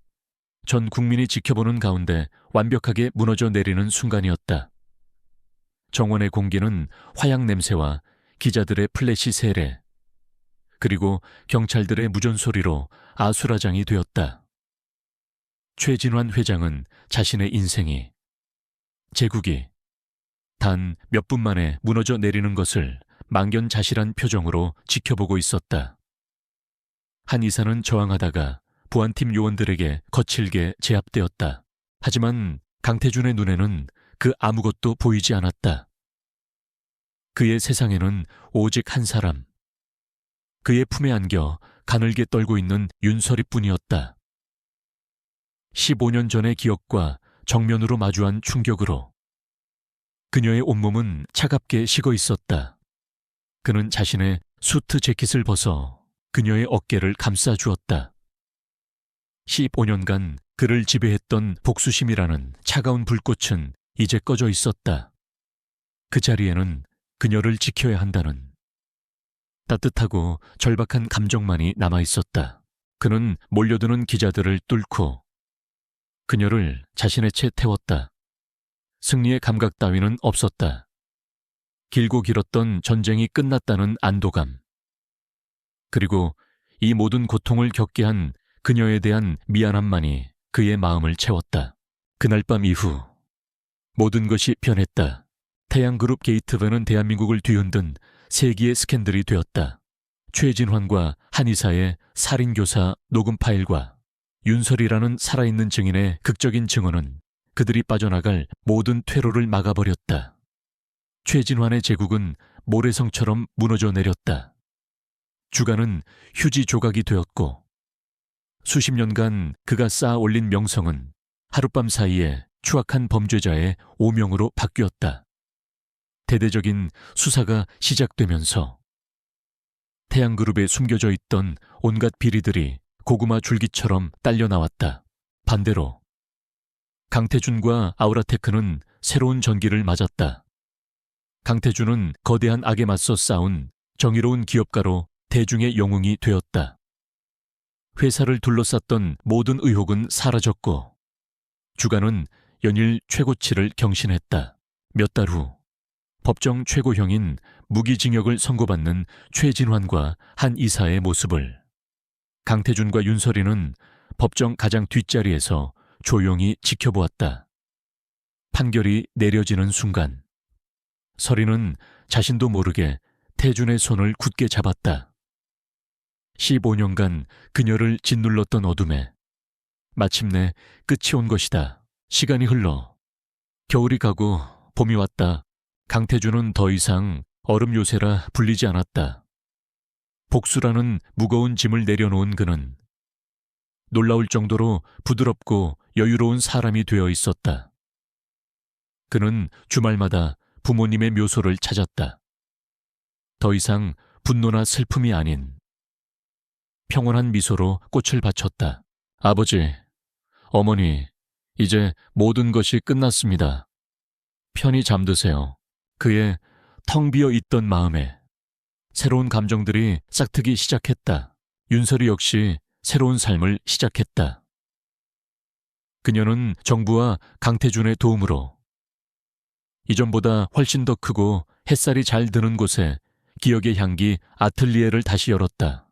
전 국민이 지켜보는 가운데 완벽하게 무너져 내리는 순간이었다. 정원의 공기는 화약 냄새와 기자들의 플래시 세례, 그리고 경찰들의 무전소리로 아수라장이 되었다. 최진환 회장은 자신의 인생이, 제국이 단 몇 분 만에 무너져 내리는 것을 망견자실한 표정으로 지켜보고 있었다. 한 이사는 저항하다가 보안팀 요원들에게 거칠게 제압되었다. 하지만 강태준의 눈에는 그 아무것도 보이지 않았다. 그의 세상에는 오직 한 사람, 그의 품에 안겨 가늘게 떨고 있는 윤설이뿐이었다. 15년 전의 기억과 정면으로 마주한 충격으로 그녀의 온몸은 차갑게 식어 있었다. 그는 자신의 수트 재킷을 벗어 그녀의 어깨를 감싸 주었다. 15년간 그를 지배했던 복수심이라는 차가운 불꽃은 이제 꺼져 있었다. 그 자리에는 그녀를 지켜야 한다는 따뜻하고 절박한 감정만이 남아있었다. 그는 몰려드는 기자들을 뚫고 그녀를 자신의 채 태웠다. 승리의 감각 따위는 없었다. 길고 길었던 전쟁이 끝났다는 안도감. 그리고 이 모든 고통을 겪게 한 그녀에 대한 미안함만이 그의 마음을 채웠다. 그날 밤 이후 모든 것이 변했다. 태양그룹 게이트밴은 대한민국을 뒤흔든 세기의 스캔들이 되었다. 최진환과 한의사의 살인교사 녹음 파일과 윤설이라는 살아있는 증인의 극적인 증언은 그들이 빠져나갈 모든 퇴로를 막아버렸다. 최진환의 제국은 모래성처럼 무너져 내렸다. 주가는 휴지 조각이 되었고 수십 년간 그가 쌓아 올린 명성은 하룻밤 사이에 추악한 범죄자의 오명으로 바뀌었다. 대대적인 수사가 시작되면서 태양그룹에 숨겨져 있던 온갖 비리들이 고구마 줄기처럼 딸려 나왔다. 반대로 강태준과 아우라테크는 새로운 전기를 맞았다. 강태준은 거대한 악에 맞서 싸운 정의로운 기업가로 대중의 영웅이 되었다. 회사를 둘러쌌던 모든 의혹은 사라졌고 주가는 연일 최고치를 경신했다. 몇 달 후 법정 최고형인 무기징역을 선고받는 최진환과 한 이사의 모습을 강태준과 윤설이는 법정 가장 뒷자리에서 조용히 지켜보았다. 판결이 내려지는 순간 설이는 자신도 모르게 태준의 손을 굳게 잡았다. 15년간 그녀를 짓눌렀던 어둠에 마침내 끝이 온 것이다. 시간이 흘러 겨울이 가고 봄이 왔다. 강태준은 더 이상 얼음 요새라 불리지 않았다. 복수라는 무거운 짐을 내려놓은 그는 놀라울 정도로 부드럽고 여유로운 사람이 되어 있었다. 그는 주말마다 부모님의 묘소를 찾았다. 더 이상 분노나 슬픔이 아닌 평온한 미소로 꽃을 바쳤다. 아버지, 어머니, 이제 모든 것이 끝났습니다. 편히 잠드세요. 그의 텅 비어 있던 마음에 새로운 감정들이 싹트기 시작했다. 윤설이 역시 새로운 삶을 시작했다. 그녀는 정부와 강태준의 도움으로 이전보다 훨씬 더 크고 햇살이 잘 드는 곳에 기억의 향기 아틀리에를 다시 열었다.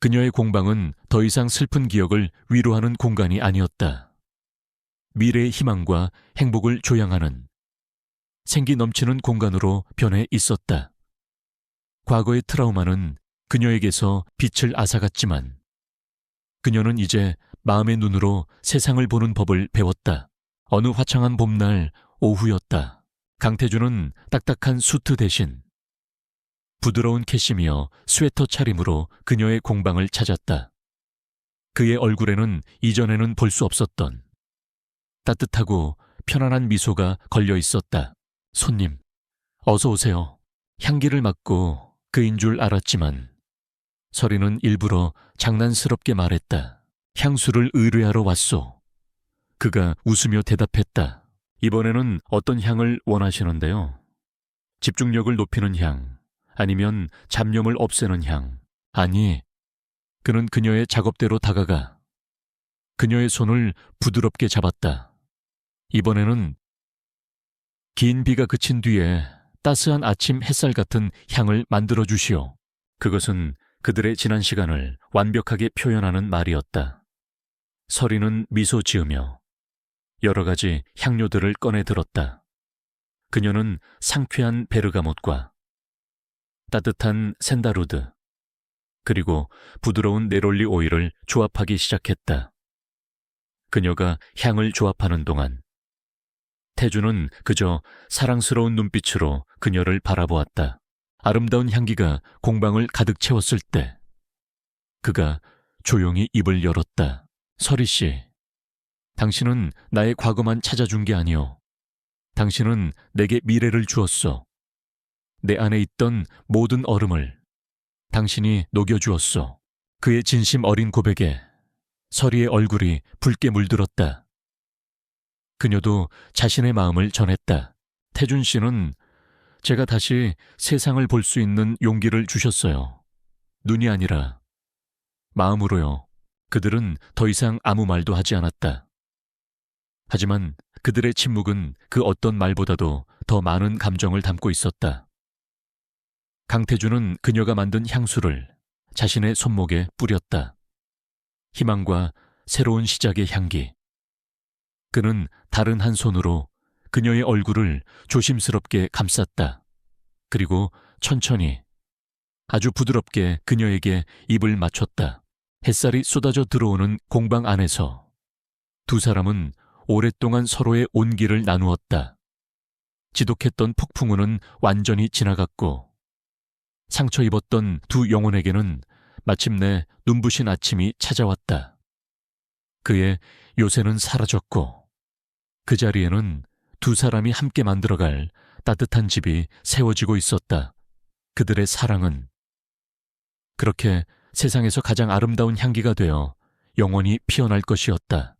그녀의 공방은 더 이상 슬픈 기억을 위로하는 공간이 아니었다. 미래의 희망과 행복을 조향하는 생기 넘치는 공간으로 변해 있었다. 과거의 트라우마는 그녀에게서 빛을 앗아갔지만 그녀는 이제 마음의 눈으로 세상을 보는 법을 배웠다. 어느 화창한 봄날 오후였다. 강태준은 딱딱한 수트 대신 부드러운 캐시미어 스웨터 차림으로 그녀의 공방을 찾았다. 그의 얼굴에는 이전에는 볼 수 없었던 따뜻하고 편안한 미소가 걸려 있었다. 손님, 어서 오세요. 향기를 맡고 그인 줄 알았지만 설이는 일부러 장난스럽게 말했다. 향수를 의뢰하러 왔소. 그가 웃으며 대답했다. 이번에는 어떤 향을 원하시는데요? 집중력을 높이는 향, 아니면 잡념을 없애는 향. 아니, 그는 그녀의 작업대로 다가가 그녀의 손을 부드럽게 잡았다. 이번에는 긴 비가 그친 뒤에 따스한 아침 햇살 같은 향을 만들어 주시오. 그것은 그들의 지난 시간을 완벽하게 표현하는 말이었다. 설이는 미소 지으며 여러 가지 향료들을 꺼내 들었다. 그녀는 상쾌한 베르가못과 따뜻한 샌다루드, 그리고 부드러운 네롤리 오일을 조합하기 시작했다. 그녀가 향을 조합하는 동안 태준은 그저 사랑스러운 눈빛으로 그녀를 바라보았다. 아름다운 향기가 공방을 가득 채웠을 때 그가 조용히 입을 열었다. 설이 씨, 당신은 나의 과거만 찾아준 게 아니오. 당신은 내게 미래를 주었소. 내 안에 있던 모든 얼음을 당신이 녹여주었소. 그의 진심 어린 고백에 설이의 얼굴이 붉게 물들었다. 그녀도 자신의 마음을 전했다. 태준 씨는 제가 다시 세상을 볼 수 있는 용기를 주셨어요. 눈이 아니라 마음으로요. 그들은 더 이상 아무 말도 하지 않았다. 하지만 그들의 침묵은 그 어떤 말보다도 더 많은 감정을 담고 있었다. 강태주는 그녀가 만든 향수를 자신의 손목에 뿌렸다. 희망과 새로운 시작의 향기. 그는 다른 한 손으로 그녀의 얼굴을 조심스럽게 감쌌다. 그리고 천천히, 아주 부드럽게 그녀에게 입을 맞췄다. 햇살이 쏟아져 들어오는 공방 안에서 두 사람은 오랫동안 서로의 온기를 나누었다. 지독했던 폭풍우는 완전히 지나갔고 상처 입었던 두 영혼에게는 마침내 눈부신 아침이 찾아왔다. 그의 요새는 사라졌고 그 자리에는 두 사람이 함께 만들어갈 따뜻한 집이 세워지고 있었다. 그들의 사랑은 그렇게 세상에서 가장 아름다운 향기가 되어 영원히 피어날 것이었다.